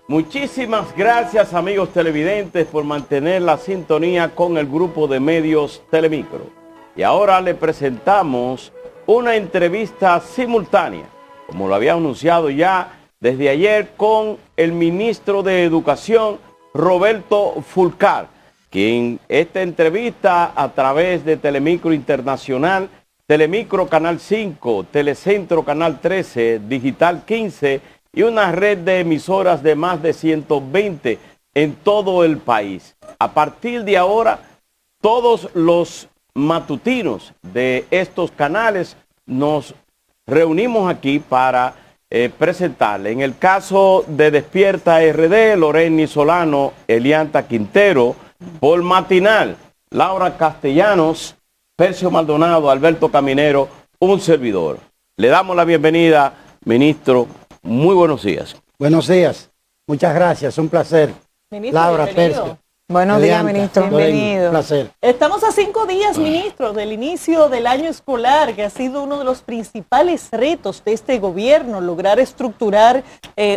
Muchísimas gracias, amigos televidentes, por mantener la sintonía con el grupo de medios Telemicro. Y ahora le presentamos una entrevista simultánea, como lo había anunciado ya desde ayer, con el ministro de Educación, Roberto Fulcar, quien esta entrevista a través de Telemicro Internacional, Telemicro Canal 5, Telecentro Canal 13, Digital 15 y una red de emisoras de más de 120 en todo el país. A partir de ahora, todos los matutinos de estos canales nos reunimos aquí para presentarle. En el caso de Despierta RD, Loreni Solano, Elianta Quintero, Paul Matinal, Laura Castellanos, Percio Maldonado, Alberto Caminero, un servidor. Le damos la bienvenida, ministro. Muy buenos días. Buenos días. Muchas gracias. Un placer. Ministro, Laura, bienvenido. Percio. Buenos días, ministro. Bienvenido. Un placer. Estamos a 5 días, ministro, del inicio del año escolar, que ha sido uno de los principales retos de este gobierno, lograr estructurar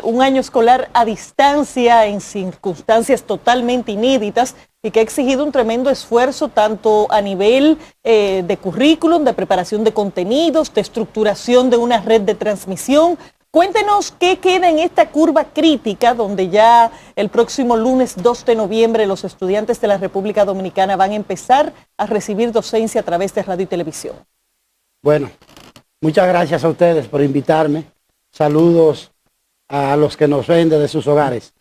un año escolar a distancia, en circunstancias totalmente inéditas, y que ha exigido un tremendo esfuerzo tanto a nivel de currículum, de preparación de contenidos, de estructuración de una red de transmisión. Cuéntenos qué queda en esta curva crítica donde ya el próximo lunes 2 de noviembre los estudiantes de la República Dominicana van a empezar a recibir docencia a través de radio y televisión. Bueno, muchas gracias a ustedes por invitarme. Saludos a los que nos ven desde sus hogares.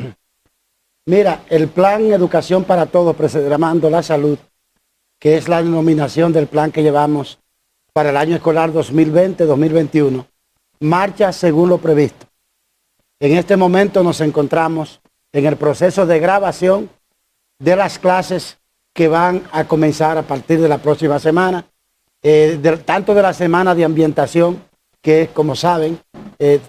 Mira, el plan Educación para Todos, preservando la salud, que es la denominación del plan que llevamos para el año escolar 2020-2021, marcha según lo previsto. En este momento nos encontramos en el proceso de grabación de las clases que van a comenzar a partir de la próxima semana, tanto de la semana de ambientación, que como saben,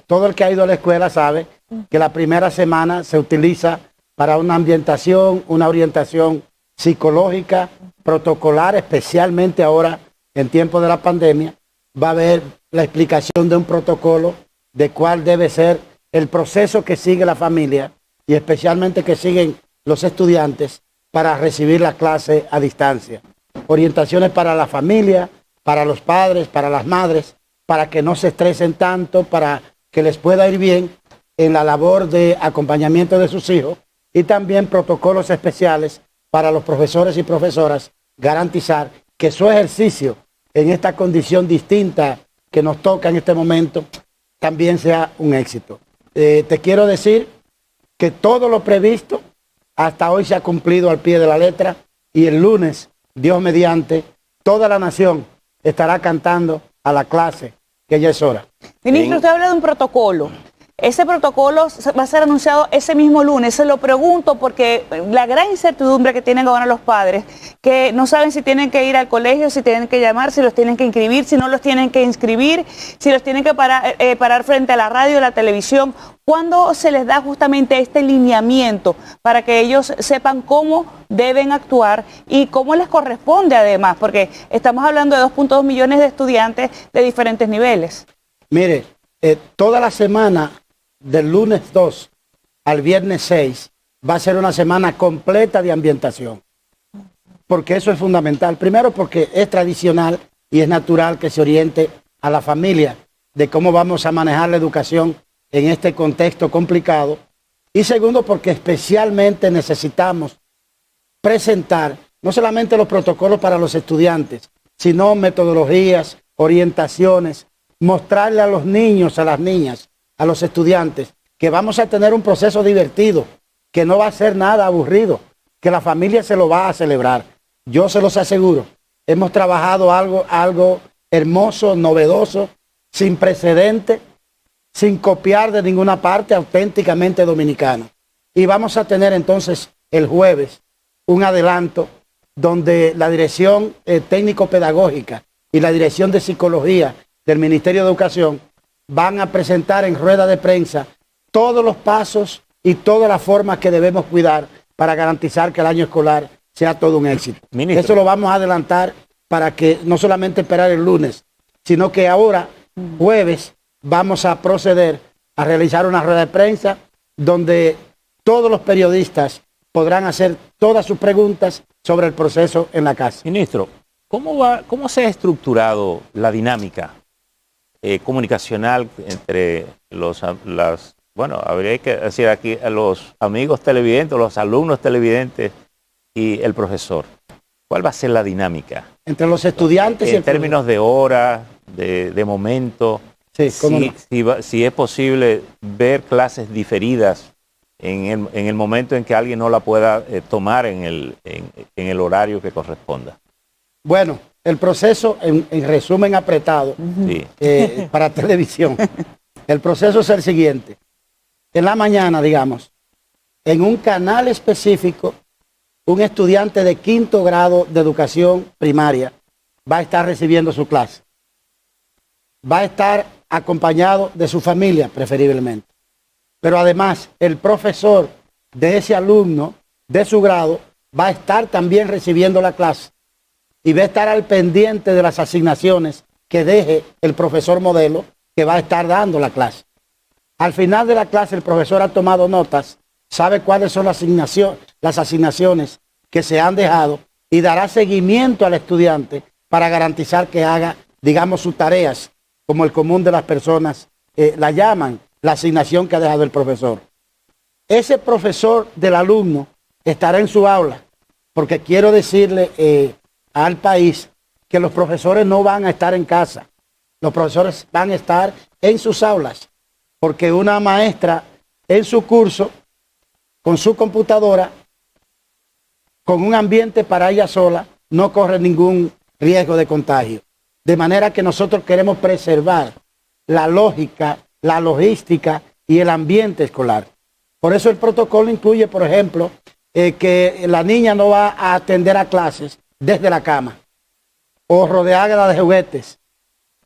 todo el que ha ido a la escuela sabe que la primera semana se utiliza para una ambientación, una orientación psicológica, protocolar, especialmente ahora en tiempo de la pandemia. Va a haber la explicación de un protocolo de cuál debe ser el proceso que sigue la familia y especialmente que siguen los estudiantes para recibir la clase a distancia. Orientaciones para la familia, para los padres, para las madres, para que no se estresen tanto, para que les pueda ir bien en la labor de acompañamiento de sus hijos, y también protocolos especiales para los profesores y profesoras, garantizar que su ejercicio en esta condición distinta que nos toca en este momento, también sea un éxito. Te quiero decir que todo lo previsto hasta hoy se ha cumplido al pie de la letra, y el lunes, Dios mediante, toda la nación estará cantando a la clase, que ya es hora. Ministro, usted habla de un protocolo. Ese protocolo va a ser anunciado ese mismo lunes. Se lo pregunto porque la gran incertidumbre que tienen ahora los padres, que no saben si tienen que ir al colegio, si tienen que llamar, si los tienen que inscribir, si no los tienen que inscribir, si los tienen que parar frente a la radio y la televisión. ¿Cuándo se les da justamente este lineamiento para que ellos sepan cómo deben actuar y cómo les corresponde además? Porque estamos hablando de 2.2 millones de estudiantes de diferentes niveles. Mire, toda la semana del lunes 2 al viernes 6 va a ser una semana completa de ambientación, porque eso es fundamental. Primero, porque es tradicional y es natural que se oriente a la familia de cómo vamos a manejar la educación en este contexto complicado. Y segundo, porque especialmente necesitamos presentar no solamente los protocolos para los estudiantes, sino metodologías, orientaciones, mostrarle a los niños, a las niñas, a los estudiantes, que vamos a tener un proceso divertido, que no va a ser nada aburrido, que la familia se lo va a celebrar. Yo se los aseguro, hemos trabajado algo hermoso, novedoso, sin precedente, sin copiar de ninguna parte, auténticamente dominicano. Y vamos a tener entonces el jueves un adelanto donde la Dirección Técnico-Pedagógica y la Dirección de Psicología del Ministerio de Educación van a presentar en rueda de prensa todos los pasos y todas las formas que debemos cuidar para garantizar que el año escolar sea todo un éxito. Ministro. Eso lo vamos a adelantar para que no solamente esperar el lunes, sino que ahora, jueves, vamos a proceder a realizar una rueda de prensa donde todos los periodistas podrán hacer todas sus preguntas sobre el proceso en la casa. Ministro, ¿cómo se ha estructurado la dinámica comunicacional entre bueno, habría que decir aquí a los amigos televidentes, los alumnos televidentes y el profesor? ¿Cuál va a ser la dinámica? Entre los estudiantes y en el términos de horas, de momento, sí, cómo no. si es posible ver clases diferidas en el momento en que alguien no la pueda tomar en el horario que corresponda. Bueno, el proceso, en resumen apretado, Sí. para televisión, el proceso es el siguiente. En la mañana, digamos, en un canal específico, un estudiante de 5º grado de educación primaria va a estar recibiendo su clase. Va a estar acompañado de su familia, preferiblemente. Pero además, el profesor de ese alumno, de su grado, va a estar también recibiendo la clase y va a estar al pendiente de las asignaciones que deje el profesor modelo que va a estar dando la clase. Al final de la clase, el profesor ha tomado notas, sabe cuáles son las asignaciones que se han dejado y dará seguimiento al estudiante para garantizar que haga, digamos, sus tareas, como el común de las personas la llaman, la asignación que ha dejado el profesor. Ese profesor del alumno estará en su aula, porque quiero decirle al país que los profesores no van a estar en casa, los profesores van a estar en sus aulas, porque una maestra en su curso, con su computadora, con un ambiente para ella sola, no corre ningún riesgo de contagio. De manera que nosotros queremos preservar la lógica, la logística y el ambiente escolar. Por eso el protocolo incluye, por ejemplo, que la niña no va a atender a clases desde la cama, o rodeada de juguetes,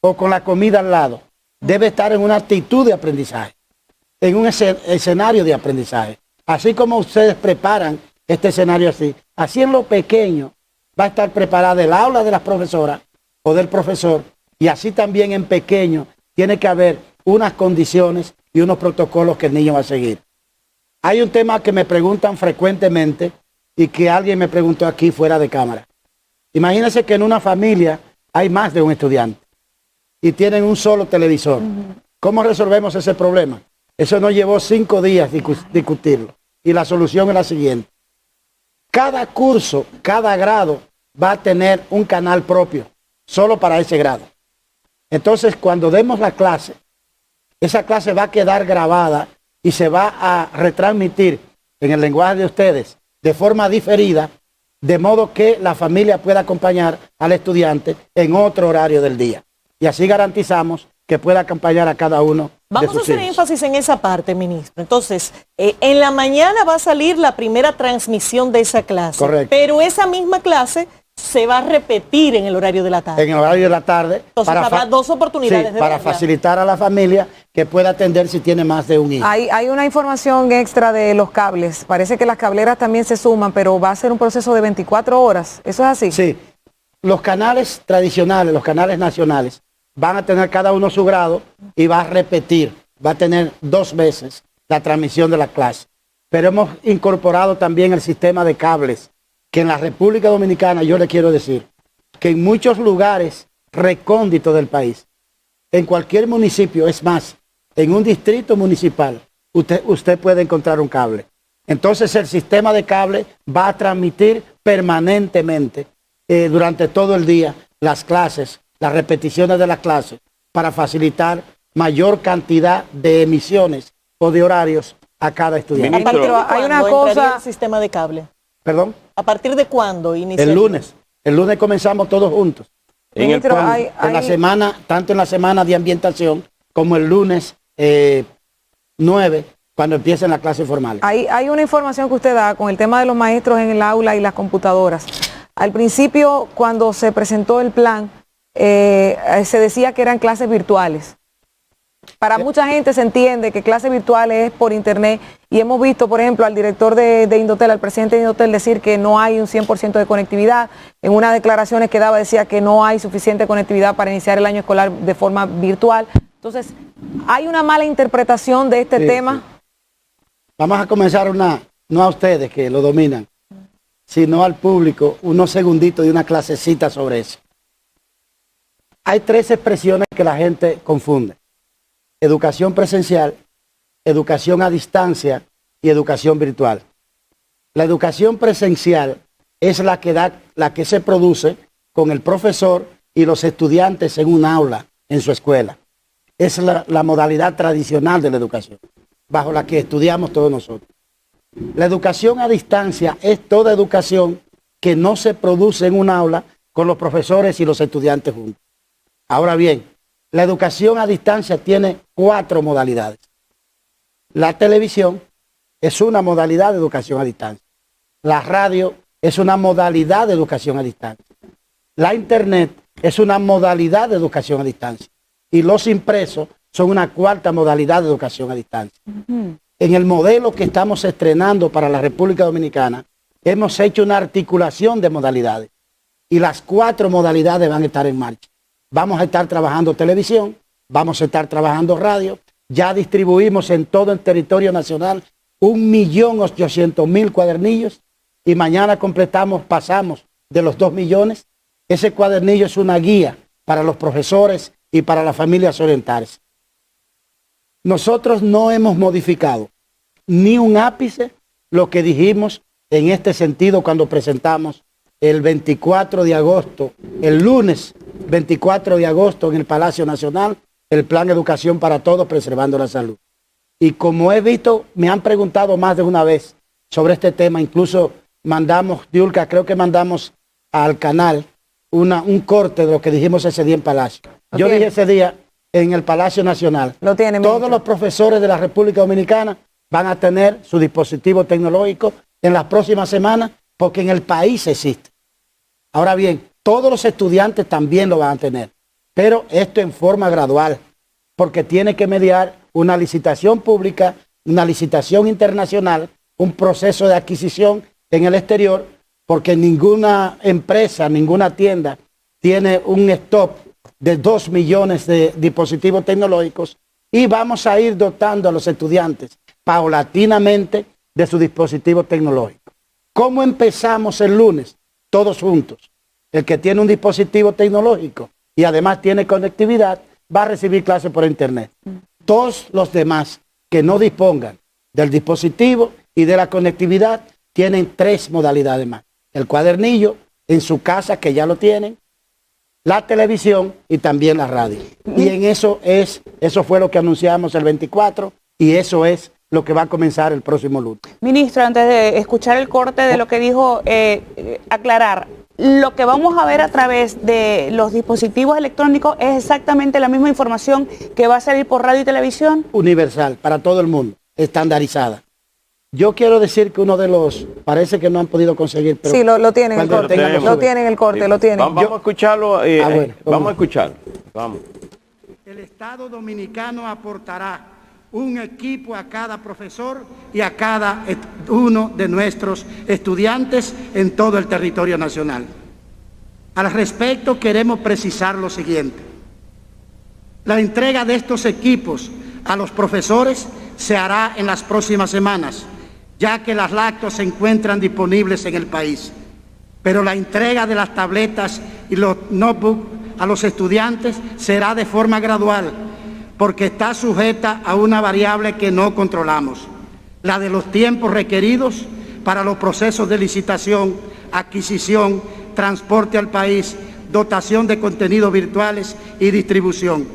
o con la comida al lado. Debe estar en una actitud de aprendizaje, en un escenario de aprendizaje. Así como ustedes preparan este escenario así en lo pequeño va a estar preparada el aula de las profesoras o del profesor, y así también en pequeño tiene que haber unas condiciones y unos protocolos que el niño va a seguir. Hay un tema que me preguntan frecuentemente y que alguien me preguntó aquí fuera de cámara. Imagínense que en una familia hay más de un estudiante y tienen un solo televisor. ¿Cómo resolvemos ese problema? Eso nos llevó 5 días discutirlo. Y la solución es la siguiente. Cada curso, cada grado va a tener un canal propio, solo para ese grado. Entonces, cuando demos la clase, esa clase va a quedar grabada y se va a retransmitir en el lenguaje de ustedes de forma diferida, de modo que la familia pueda acompañar al estudiante en otro horario del día. Y así garantizamos que pueda acompañar a cada uno. Vamos a hacer énfasis en esa parte, ministro. Entonces, en la mañana va a salir la primera transmisión de esa clase. Correcto. Pero esa misma clase se va a repetir en el horario de la tarde. En el horario de la tarde. Entonces habrá 2 oportunidades de para verla. facilitar a la familia que pueda atender si tiene más de un hijo. Hay una información extra de los cables. Parece que las cableras también se suman, pero va a ser un proceso de 24 horas. ¿Eso es así? Sí. Los canales tradicionales, los canales nacionales, van a tener cada uno su grado y va a repetir, va a tener 2 veces la transmisión de la clase. Pero hemos incorporado también el sistema de cables, que en la República Dominicana, yo le quiero decir, que en muchos lugares recónditos del país, en cualquier municipio, es más, en un distrito municipal, usted puede encontrar un cable. Entonces el sistema de cable va a transmitir permanentemente durante todo el día las clases, las repeticiones de las clases, para facilitar mayor cantidad de emisiones o de horarios a cada estudiante. ¿A partir de Ministro, hay una cuándo entraría cosa- el sistema de cable? ¿Perdón? ¿A partir de cuándo inicia? El lunes. El lunes comenzamos todos juntos. En el Ministro, plan, En la semana, tanto en la semana de ambientación como el lunes 9, cuando empiecen las clases formales. Hay una información que usted da con el tema de los maestros en el aula y las computadoras. Al principio, cuando se presentó el plan, se decía que eran clases virtuales. Para mucha gente se entiende que clases virtuales es por internet, y hemos visto, por ejemplo, al director de Indotel, al presidente de Indotel, decir que no hay un 100% de conectividad. En unas declaraciones que daba decía que no hay suficiente conectividad para iniciar el año escolar de forma virtual. Entonces, ¿hay una mala interpretación de este tema? Sí. Vamos a comenzar no a ustedes que lo dominan, sino al público, unos segunditos de una clasecita sobre eso. Hay 3 expresiones que la gente confunde: educación presencial, educación a distancia y educación virtual. La educación presencial es la que se produce con el profesor y los estudiantes en un aula, en su escuela. Es la modalidad tradicional de la educación, bajo la que estudiamos todos nosotros. La educación a distancia es toda educación que no se produce en un aula con los profesores y los estudiantes juntos. Ahora bien, la educación a distancia tiene 4 modalidades. La televisión es una modalidad de educación a distancia. La radio es una modalidad de educación a distancia. La internet es una modalidad de educación a distancia. Y los impresos son una 4ª modalidad de educación a distancia. En el modelo que estamos estrenando para la República Dominicana, hemos hecho una articulación de modalidades. Y las 4 modalidades van a estar en marcha. Vamos a estar trabajando televisión, vamos a estar trabajando radio. Ya distribuimos en todo el territorio nacional 1.800.000 cuadernillos. Y mañana pasamos de los 2 millones. Ese cuadernillo es una guía para los profesores y para las familias orientales. Nosotros no hemos modificado ni un ápice lo que dijimos en este sentido cuando presentamos el 24 de agosto, el lunes 24 de agosto en el Palacio Nacional, el Plan Educación para Todos, preservando la salud. Y como he visto, me han preguntado más de una vez sobre este tema, incluso Diulca, creo que mandamos al canal un corte de lo que dijimos ese día en Palacio. Yo dije ese día en el Palacio Nacional, todos los profesores de la República Dominicana van a tener su dispositivo tecnológico en las próximas semanas, porque en el país existe. Ahora bien, todos los estudiantes también lo van a tener, pero esto en forma gradual, porque tiene que mediar una licitación pública, una licitación internacional, un proceso de adquisición en el exterior, porque ninguna empresa, ninguna tienda tiene un stock de 2 millones de dispositivos tecnológicos, y vamos a ir dotando a los estudiantes paulatinamente de su dispositivo tecnológico. ¿Cómo empezamos el lunes? Todos juntos. El que tiene un dispositivo tecnológico y además tiene conectividad va a recibir clases por internet. Todos los demás que no dispongan del dispositivo y de la conectividad tienen 3 modalidades más: el cuadernillo en su casa, que ya lo tienen, la televisión y también la radio. Y en eso fue lo que anunciamos el 24, y eso es lo que va a comenzar el próximo lunes. Ministro, antes de escuchar el corte de lo que dijo, aclarar, lo que vamos a ver a través de los dispositivos electrónicos es exactamente la misma información que va a salir por radio y televisión. Universal, para todo el mundo, estandarizada. Yo quiero decir que uno de los, parece que no han podido conseguir, pero... Sí, lo tienen el corte, lo tienen el corte, lo tienen. Vamos a escucharlo, bueno, vamos a escucharlo. Vamos. El Estado Dominicano aportará un equipo a cada profesor y a cada uno de nuestros estudiantes en todo el territorio nacional. Al respecto, queremos precisar lo siguiente: la entrega de estos equipos a los profesores se hará en las próximas semanas, ya que las laptops se encuentran disponibles en el país. Pero la entrega de las tabletas y los notebooks a los estudiantes será de forma gradual, porque está sujeta a una variable que no controlamos: la de los tiempos requeridos para los procesos de licitación, adquisición, transporte al país, dotación de contenidos virtuales y distribución.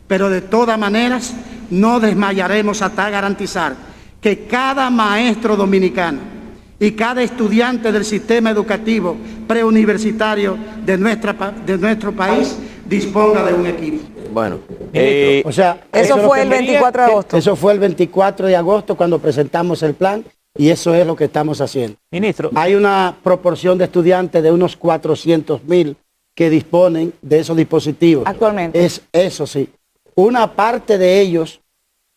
Pero de todas maneras, no desmayaremos hasta garantizar que cada maestro dominicano y cada estudiante del sistema educativo preuniversitario de nuestro país disponga de un equipo. Bueno, o sea, eso fue el 24 de agosto. Eso fue el 24 de agosto cuando presentamos el plan, y eso es lo que estamos haciendo. Ministro, Hay una proporción de estudiantes de unos 400.000 que disponen de esos dispositivos. Actualmente. Eso sí. Una parte de ellos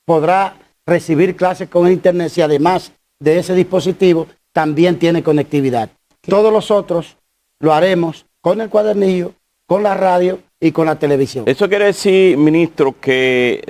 podrá recibir clases con internet si además de ese dispositivo también tiene conectividad. Todos los otros lo haremos con el cuadernillo, con la radio y con la televisión. Eso quiere decir, ministro, que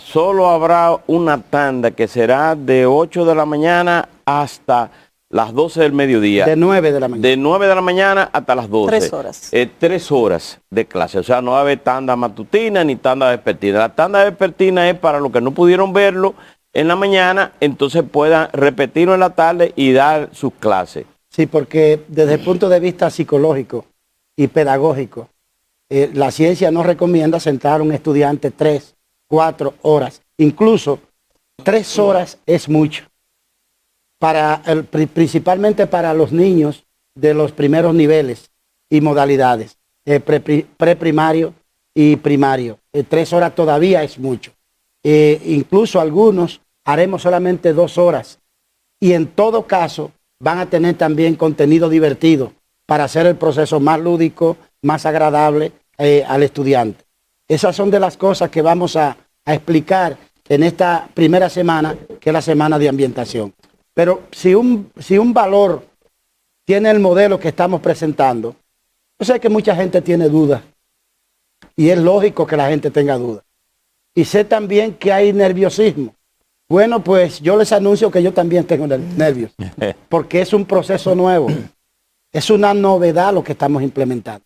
solo habrá una tanda que será de 8 de la mañana hasta las 12 del mediodía. De 9 de la mañana. De 9 de la mañana hasta las 12. 3 horas. 3 horas de clase. O sea, no va a haber tanda matutina ni tanda vespertina. La tanda vespertina es para los que no pudieron verlo en la mañana, entonces puedan repetirlo en la tarde y dar sus clases. Sí, porque desde el punto de vista psicológico y pedagógico, la ciencia nos recomienda sentar a un estudiante 3, 4 horas. Incluso 3 horas es mucho. Principalmente para los niños de los primeros niveles y modalidades, preprimario y primario. 3 horas todavía es mucho. Incluso algunos haremos solamente 2 horas. Y en todo caso van a tener también contenido divertido para hacer el proceso más lúdico, más agradable al estudiante. Esas son de las cosas que vamos a explicar en esta primera semana, que es la semana de ambientación. Pero si un valor tiene el modelo que estamos presentando, yo sé que mucha gente tiene dudas y es lógico que la gente tenga dudas. Y sé también que hay nerviosismo. Bueno, pues yo les anuncio que yo también tengo nervios, porque es un proceso nuevo, es una novedad lo que estamos implementando.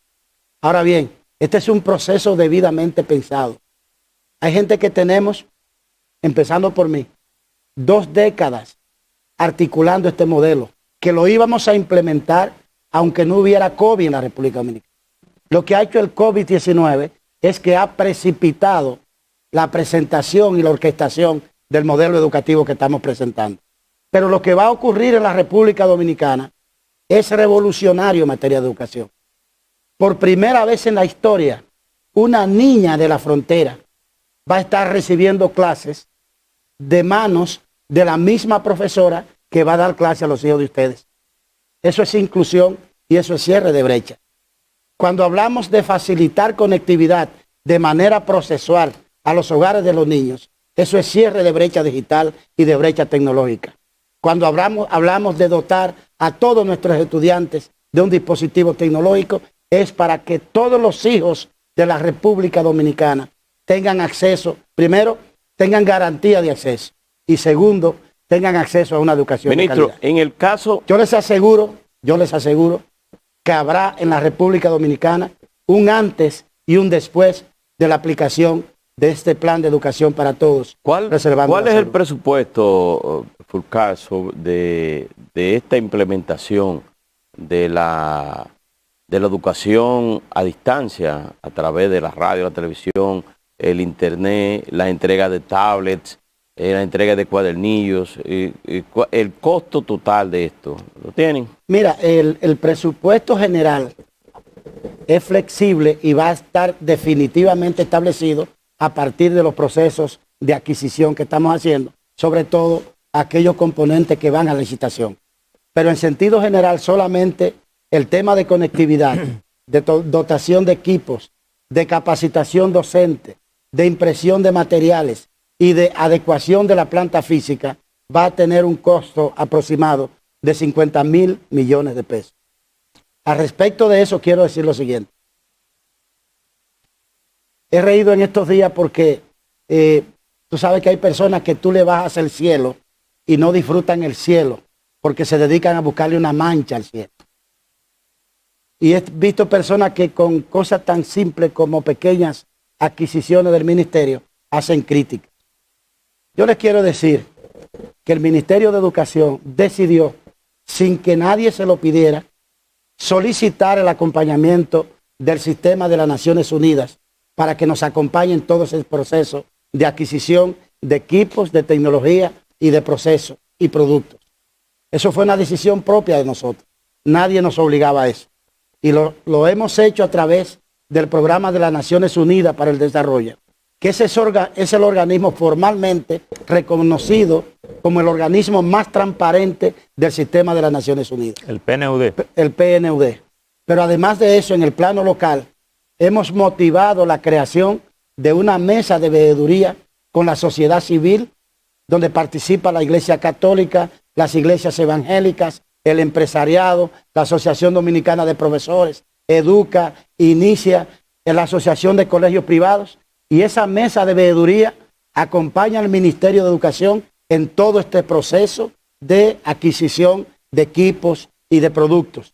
Ahora bien, este es un proceso debidamente pensado. Hay gente que tenemos, empezando por mí, 2 décadas articulando este modelo, que lo íbamos a implementar aunque no hubiera COVID en la República Dominicana. Lo que ha hecho el COVID-19 es que ha precipitado la presentación y la orquestación del modelo educativo que estamos presentando. Pero lo que va a ocurrir en la República Dominicana es revolucionario en materia de educación. Por primera vez en la historia, una niña de la frontera va a estar recibiendo clases de manos de la misma profesora que va a dar clase a los hijos de ustedes. Eso es inclusión y eso es cierre de brecha. Cuando hablamos de facilitar conectividad de manera procesual a los hogares de los niños, eso es cierre de brecha digital y de brecha tecnológica. Cuando hablamos de dotar a todos nuestros estudiantes de un dispositivo tecnológico, es para que todos los hijos de la República Dominicana tengan acceso, primero, tengan garantía de acceso y segundo, tengan acceso a una educación de Ministro, calidad. en el caso... Yo les aseguro que habrá en la República Dominicana un antes y un después de la aplicación de este plan de educación para todos. ¿Cuál es el presupuesto, Fulcar, de esta implementación de la educación a distancia a través de la radio, la televisión, el internet, la entrega de tablets, la entrega de cuadernillos, el costo total de esto? ¿Lo tienen? Mira, el presupuesto general es flexible y va a estar definitivamente establecido a partir de los procesos de adquisición que estamos haciendo, sobre todo aquellos componentes que van a licitación. Pero en sentido general, solamente el tema de conectividad, de dotación de equipos, de capacitación docente, de impresión de materiales y de adecuación de la planta física va a tener un costo aproximado de 50.000 millones de pesos. Al respecto de eso quiero decir lo siguiente. He reído en estos días porque tú sabes que hay personas que tú le bajas el cielo y no disfrutan el cielo porque se dedican a buscarle una mancha al cielo. Y he visto personas que con cosas tan simples como pequeñas adquisiciones del ministerio hacen críticas. Yo les quiero decir que el Ministerio de Educación decidió, sin que nadie se lo pidiera, solicitar el acompañamiento del sistema de las Naciones Unidas para que nos acompañen en todo ese proceso de adquisición de equipos, de tecnología y de procesos y productos. Eso fue una decisión propia de nosotros. Nadie nos obligaba a eso. Y lo hemos hecho a través del Programa de las Naciones Unidas para el Desarrollo, que es el organismo formalmente reconocido como el organismo más transparente del sistema de las Naciones Unidas. El PNUD. El PNUD. Pero además de eso, en el plano local, hemos motivado la creación de una mesa de veeduría con la sociedad civil, donde participa la Iglesia Católica, las iglesias evangélicas, el empresariado, la Asociación Dominicana de Profesores, Educa, Inicia, en la Asociación de Colegios Privados, y esa mesa de veeduría acompaña al Ministerio de Educación en todo este proceso de adquisición de equipos y de productos.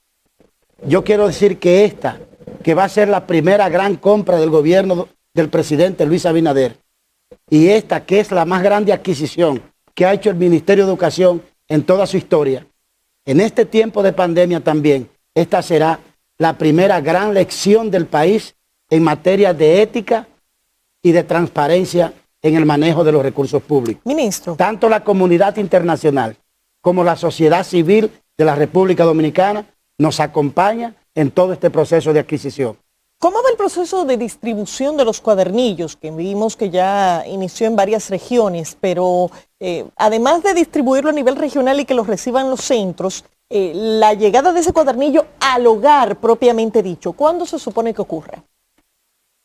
Yo quiero decir que esta, que va a ser la primera gran compra del gobierno del presidente Luis Abinader, y esta que es la más grande adquisición que ha hecho el Ministerio de Educación en toda su historia, en este tiempo de pandemia también, esta será la primera gran lección del país en materia de ética y de transparencia en el manejo de los recursos públicos. Ministro. Tanto la comunidad internacional como la sociedad civil de la República Dominicana nos acompaña en todo este proceso de adquisición. ¿Cómo va el proceso de distribución de los cuadernillos? Que vimos que ya inició en varias regiones, pero además de distribuirlo a nivel regional y que los reciban los centros, la llegada de ese cuadernillo al hogar propiamente dicho, ¿cuándo se supone que ocurra?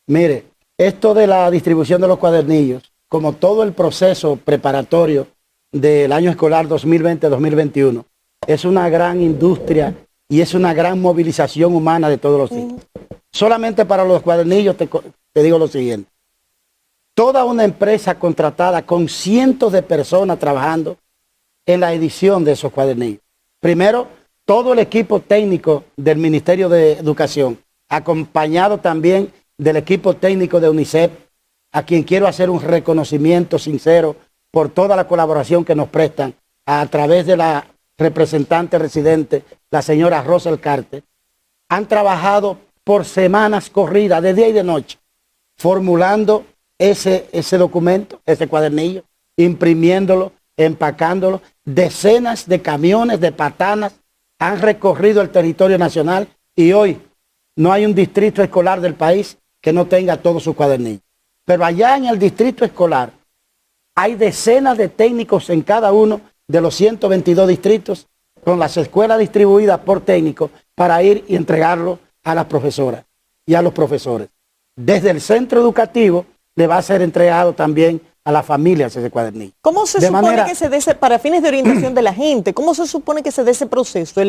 Mire, esto de la distribución de los cuadernillos, como todo el proceso preparatorio del año escolar 2020-2021, es una gran industria y es una gran movilización humana de todos los días. Solamente para los cuadernillos te digo lo siguiente. Toda una empresa contratada con cientos de personas trabajando en la edición de esos cuadernillos. Primero, todo el equipo técnico del Ministerio de Educación, acompañado también del equipo técnico de UNICEF, a quien quiero hacer un reconocimiento sincero por toda la colaboración que nos prestan a través de la representante residente, la señora Rosel Carter. Han trabajado por semanas corridas, de día y de noche, formulando ese documento, ese cuadernillo, imprimiéndolo, empacándolo. Decenas de camiones, de patanas han recorrido el territorio nacional y hoy no hay un distrito escolar del país que no tenga todos sus cuadernillos. Pero allá en el distrito escolar hay decenas de técnicos en cada uno de los 122 distritos con las escuelas distribuidas por técnicos para ir y entregarlo a las profesoras y a los profesores. Desde el centro educativo le va a ser entregado también a las familias ese cuadernillo. ¿Cómo se supone que se dé para fines de orientación de la gente? ¿Cómo se supone que se dé ese proceso?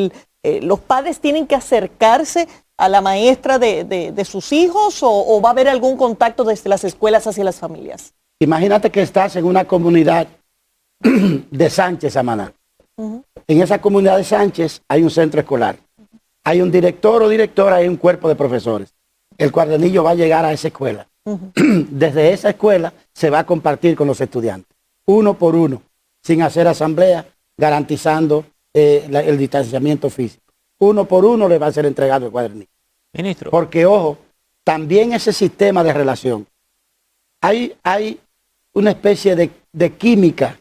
¿Los padres tienen que acercarse a la maestra de sus hijos o va a haber algún contacto desde las escuelas hacia las familias? Imagínate que estás en una comunidad de Sánchez, Samaná. En esa comunidad de Sánchez hay un centro escolar. Hay un director o directora, hay un cuerpo de profesores. El cuadernillo va a llegar a esa escuela. Desde esa escuela se va a compartir con los estudiantes, uno por uno, sin hacer asamblea, garantizando el distanciamiento físico. Uno por uno le va a ser entregado el cuadernillo. Ministro. Porque, ojo, también ese sistema de relación, hay una especie de química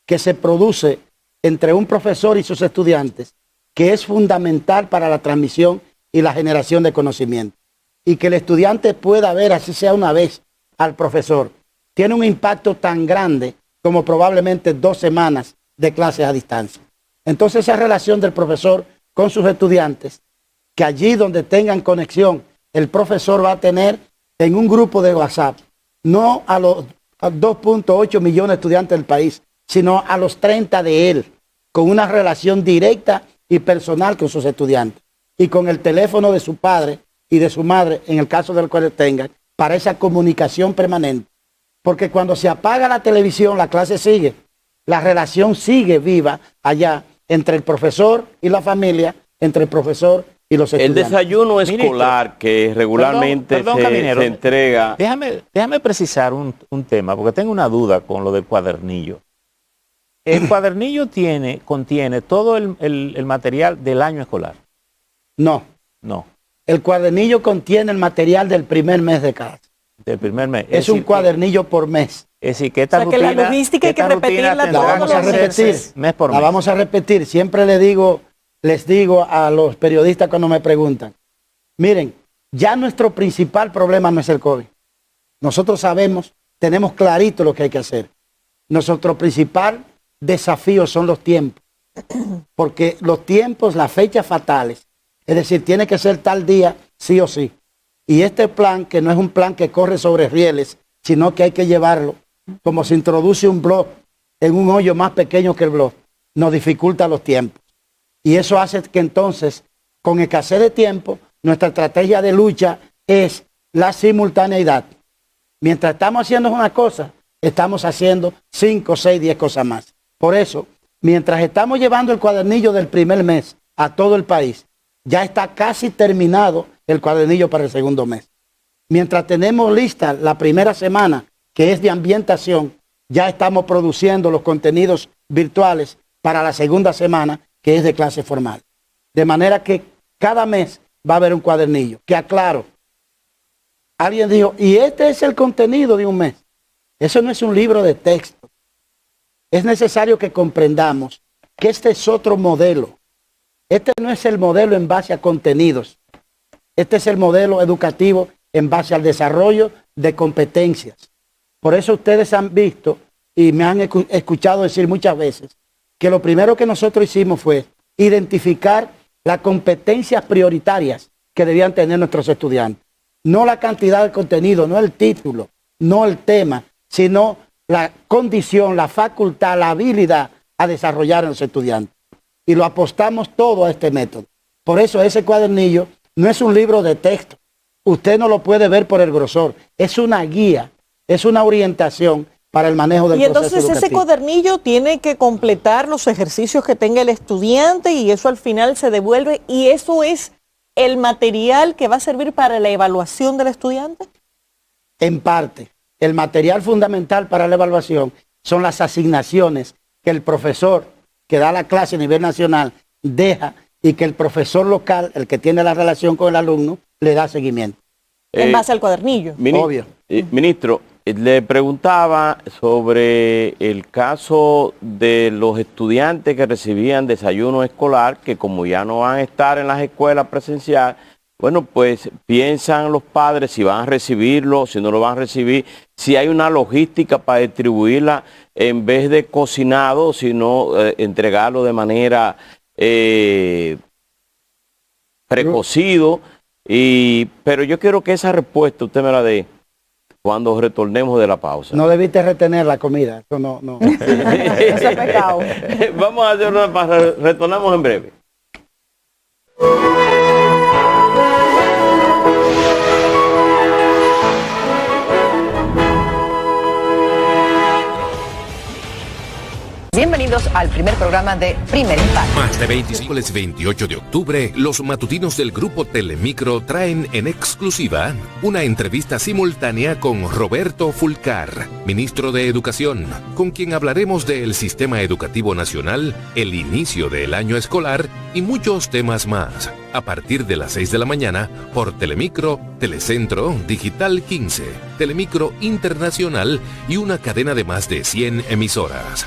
que se produce entre un profesor y sus estudiantes, que es fundamental para la transmisión y la generación de conocimiento. Y que el estudiante pueda ver, así sea una vez, al profesor, tiene un impacto tan grande como probablemente 2 semanas de clases a distancia. Entonces esa relación del profesor con sus estudiantes, que allí donde tengan conexión, el profesor va a tener en un grupo de WhatsApp, no a los 2.8 millones de estudiantes del país, sino a los 30 de él, con una relación directa y personal con sus estudiantes, y con el teléfono de su padre y de su madre, en el caso del cual tengan, para esa comunicación permanente. Porque cuando se apaga la televisión, la clase sigue, la relación sigue viva allá entre el profesor y la familia, entre el profesor y los estudiantes. El desayuno escolar que regularmente se entrega. Déjame precisar un tema, porque tengo una duda con lo del cuadernillo. ¿El cuadernillo contiene todo el material del año escolar? No. No. El cuadernillo contiene el material del primer mes de clase. Del primer mes. Es un cuadernillo por mes. Es decir, que esta rutina, que la logística hay que repetirla la vamos a repetir. Mes por mes. La vamos a repetir. Siempre les digo a los periodistas cuando me preguntan, miren, ya nuestro principal problema no es el COVID. Nosotros sabemos, tenemos clarito lo que hay que hacer. Nuestro principal desafío son los tiempos. Porque los tiempos, las fechas fatales, es decir, tiene que ser tal día, sí o sí. Y este plan, que no es un plan que corre sobre rieles, sino que hay que llevarlo, como se introduce un blog en un hoyo más pequeño que el blog, nos dificulta los tiempos. Y eso hace que entonces, con escasez de tiempo, nuestra estrategia de lucha es la simultaneidad. Mientras estamos haciendo una cosa, estamos haciendo 5, 6, 10 cosas más. Por eso, mientras estamos llevando el cuadernillo del primer mes a todo el país, ya está casi terminado el cuadernillo para el segundo mes. Mientras tenemos lista la primera semana, que es de ambientación, ya estamos produciendo los contenidos virtuales para la segunda semana, que es de clase formal. De manera que cada mes va a haber un cuadernillo. Que aclaro, alguien dijo, y este es el contenido de un mes. Eso no es un libro de texto. Es necesario que comprendamos que este es otro modelo. Este no es el modelo en base a contenidos. Este es el modelo educativo en base al desarrollo de competencias. Por eso ustedes han visto y me han escuchado decir muchas veces que lo primero que nosotros hicimos fue identificar las competencias prioritarias que debían tener nuestros estudiantes. No la cantidad de contenido, no el título, no el tema, sino la condición, la facultad, la habilidad a desarrollar en los estudiantes. Y lo apostamos todo a este método. Por eso ese cuadernillo no es un libro de texto. Usted no lo puede ver por el grosor. Es una guía, es una orientación para el manejo del proceso educativo. Y entonces ese cuadernillo tiene que completar los ejercicios que tenga el estudiante y eso al final se devuelve y eso es el material que va a servir para la evaluación del estudiante. En parte, el material fundamental para la evaluación son las asignaciones que el profesor que da la clase a nivel nacional deja y que el profesor local, el que tiene la relación con el alumno, le da seguimiento. En base al cuadernillo. Obvio. Ministro, le preguntaba sobre el caso de los estudiantes que recibían desayuno escolar, que como ya no van a estar en las escuelas presenciales, bueno, pues piensan los padres si van a recibirlo, si no lo van a recibir, si hay una logística para distribuirla en vez de cocinado, sino entregarlo de manera precocido. Pero yo quiero que esa respuesta usted me la dé cuando retornemos de la pausa. No debiste retener la comida. Eso no. Eso es pecado. Vamos a hacer una pausa. Retornamos en breve. Bienvenidos al primer programa de Primer Impacto. Más de 25, el 28 de octubre, los matutinos del Grupo Telemicro traen en exclusiva una entrevista simultánea con Roberto Fulcar, ministro de Educación, con quien hablaremos del sistema educativo nacional, el inicio del año escolar y muchos temas más. A partir de las 6 de la mañana por Telemicro, Telecentro, Digital 15, Telemicro Internacional y una cadena de más de 100 emisoras.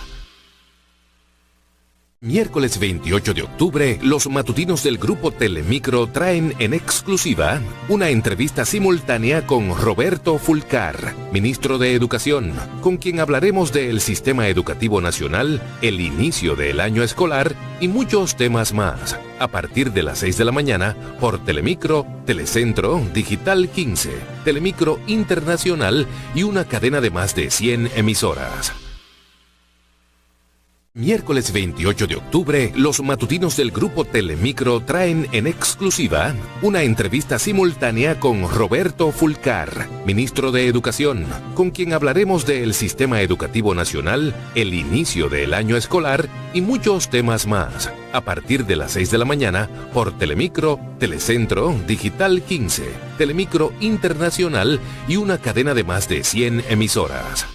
Miércoles 28 de octubre, los matutinos del Grupo Telemicro traen en exclusiva una entrevista simultánea con Roberto Fulcar, ministro de Educación, con quien hablaremos del sistema educativo nacional, el inicio del año escolar y muchos temas más. A partir de las 6 de la mañana por Telemicro, Telecentro, Digital 15, Telemicro Internacional y una cadena de más de 100 emisoras. Miércoles 28 de octubre, los matutinos del Grupo Telemicro traen en exclusiva una entrevista simultánea con Roberto Fulcar, ministro de Educación, con quien hablaremos del sistema educativo nacional, el inicio del año escolar y muchos temas más. A partir de las 6 de la mañana por Telemicro, Telecentro, Digital 15, Telemicro Internacional y una cadena de más de 100 emisoras.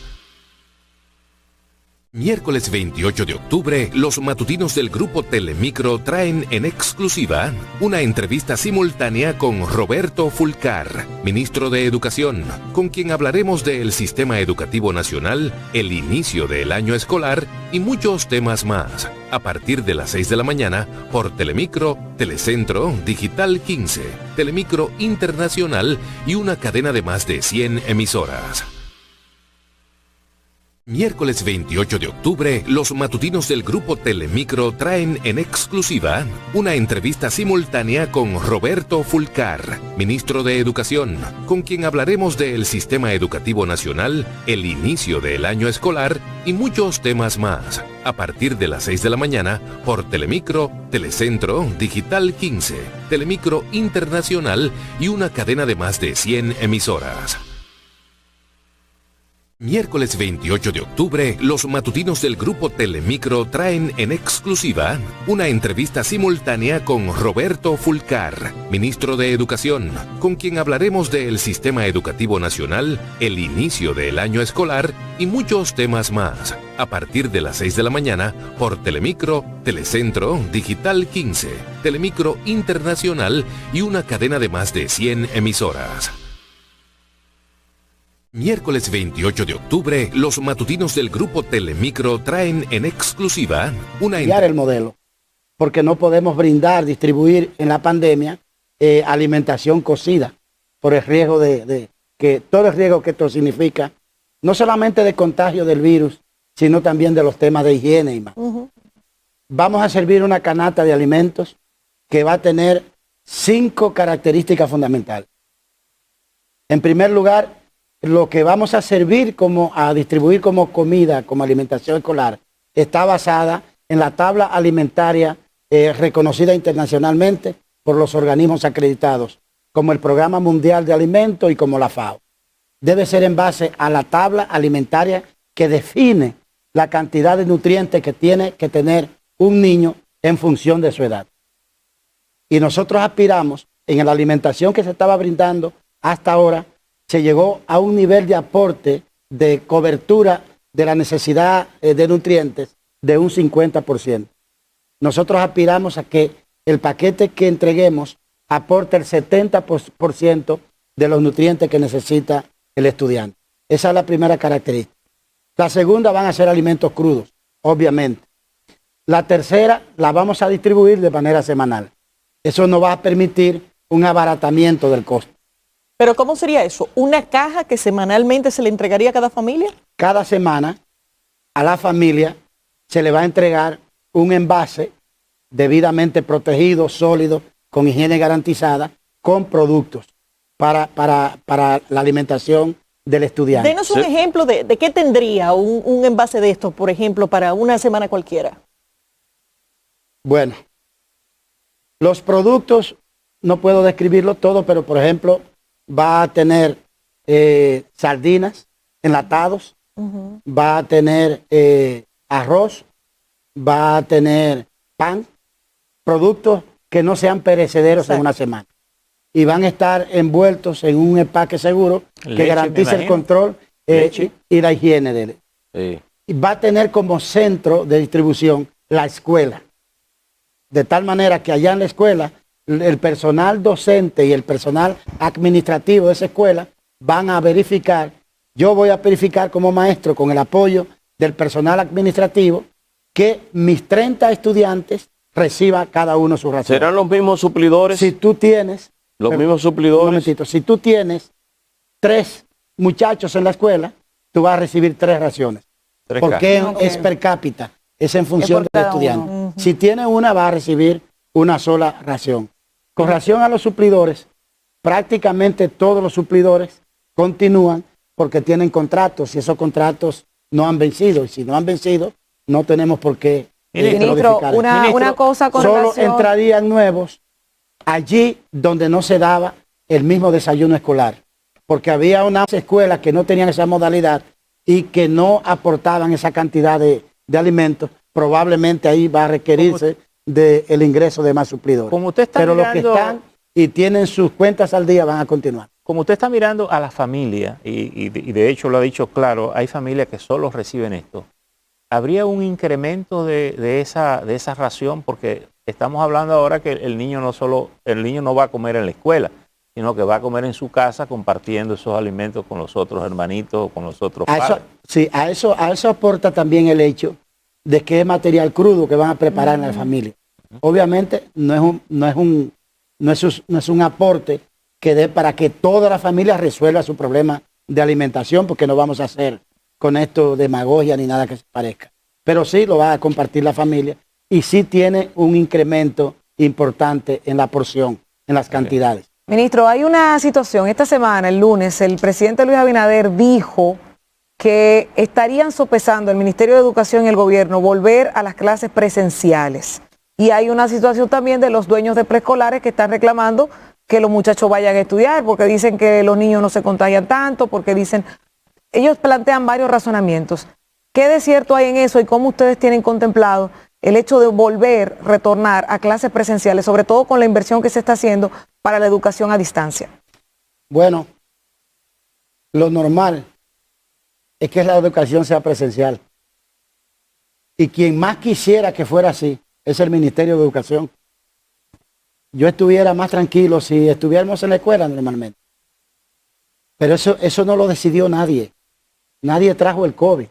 Miércoles 28 de octubre, los matutinos del Grupo Telemicro traen en exclusiva una entrevista simultánea con Roberto Fulcar, ministro de Educación, con quien hablaremos del sistema educativo nacional, el inicio del año escolar y muchos temas más. A partir de las 6 de la mañana por Telemicro, Telecentro, Digital 15, Telemicro Internacional y una cadena de más de 100 emisoras. Miércoles 28 de octubre, los matutinos del Grupo Telemicro traen en exclusiva una entrevista simultánea con Roberto Fulcar, ministro de Educación, con quien hablaremos del sistema educativo nacional, el inicio del año escolar y muchos temas más. A partir de las 6 de la mañana por Telemicro, Telecentro, Digital 15, Telemicro Internacional y una cadena de más de 100 emisoras. Miércoles 28 de octubre, los matutinos del Grupo Telemicro traen en exclusiva una entrevista simultánea con Roberto Fulcar, ministro de Educación, con quien hablaremos del sistema educativo nacional, el inicio del año escolar y muchos temas más. A partir de las 6 de la mañana por Telemicro, Telecentro, Digital 15, Telemicro Internacional y una cadena de más de 100 emisoras. Miércoles 28 de octubre, los matutinos del Grupo Telemicro traen en exclusiva una... Cambiar el modelo, porque no podemos brindar, distribuir en la pandemia alimentación cocida, por el riesgo que todo el riesgo que esto significa, no solamente de contagio del virus, sino también de los temas de higiene y más. Vamos a servir una canasta de alimentos que va a tener 5 características fundamentales. En primer lugar, lo que vamos a servir a distribuir como comida, como alimentación escolar, está basada en la tabla alimentaria reconocida internacionalmente por los organismos acreditados, como el Programa Mundial de Alimentos y como la FAO. Debe ser en base a la tabla alimentaria que define la cantidad de nutrientes que tiene que tener un niño en función de su edad. Y nosotros aspiramos, en la alimentación que se estaba brindando hasta ahora, se llegó a un nivel de aporte de cobertura de la necesidad de nutrientes de un 50%. Nosotros aspiramos a que el paquete que entreguemos aporte el 70% de los nutrientes que necesita el estudiante. Esa es la primera característica. La segunda van a ser alimentos crudos, obviamente. La tercera la vamos a distribuir de manera semanal. Eso nos va a permitir un abaratamiento del costo. ¿Pero cómo sería eso? ¿Una caja que semanalmente se le entregaría a cada familia? Cada semana a la familia se le va a entregar un envase debidamente protegido, sólido, con higiene garantizada, con productos para la alimentación del estudiante. Denos un ejemplo de qué tendría un envase de esto, por ejemplo, para una semana cualquiera. Bueno, los productos, no puedo describirlo todo, pero por ejemplo, va a tener sardinas, enlatados, va a tener arroz, va a tener pan, productos que no sean perecederos en una semana. Y van a estar envueltos en un empaque seguro que garantice el control y la higiene de él. Y va a tener como centro de distribución la escuela. De tal manera que allá en la escuela el personal docente y el personal administrativo de esa escuela van a verificar, yo voy a verificar como maestro con el apoyo del personal administrativo que mis 30 estudiantes reciban cada uno su ración. ¿Serán los mismos suplidores? Si tú tienes... Los mismos suplidores. Un momentito, si tú tienes 3 muchachos en la escuela, tú vas a recibir 3 raciones. Porque es per cápita, es en función del estudiante. Si tiene una, va a recibir una sola ración. Con relación a los suplidores, prácticamente todos los suplidores continúan porque tienen contratos y esos contratos no han vencido. Y si no han vencido, no tenemos por qué. Ministro, una cosa con solo relación... entrarían nuevos allí donde no se daba el mismo desayuno escolar. Porque había unas escuelas que no tenían esa modalidad y que no aportaban esa cantidad de alimentos. Probablemente ahí va a requerirse del ingreso de más suplidores. Como usted está Pero mirando, los que están y tienen sus cuentas al día van a continuar. Como usted está mirando a la familia, y de hecho lo ha dicho claro, hay familias que solo reciben esto. ¿Habría un incremento de esa ración? Porque estamos hablando ahora que el niño no va a comer en la escuela, sino que va a comer en su casa compartiendo esos alimentos con los otros hermanitos o con los otros padres. A eso aporta también el hecho de que es material crudo que van a preparar en la familia. Obviamente no es un aporte que dé para que toda la familia resuelva su problema de alimentación, porque no vamos a hacer con esto demagogia ni nada que se parezca. Pero sí lo va a compartir la familia y sí tiene un incremento importante en la porción, en las cantidades. Ministro, hay una situación. Esta semana, el lunes, el presidente Luis Abinader dijo que estarían sopesando el Ministerio de Educación y el gobierno volver a las clases presenciales. Y hay una situación también de los dueños de preescolares que están reclamando que los muchachos vayan a estudiar porque dicen que los niños no se contagian tanto, porque dicen, ellos plantean varios razonamientos. ¿Qué de cierto hay en eso y cómo ustedes tienen contemplado el hecho de volver, retornar a clases presenciales, sobre todo con la inversión que se está haciendo para la educación a distancia? Bueno, lo normal es que la educación sea presencial. Y quien más quisiera que fuera así es el Ministerio de Educación. Yo estuviera más tranquilo si estuviéramos en la escuela normalmente. Pero eso no lo decidió nadie. Nadie trajo el COVID.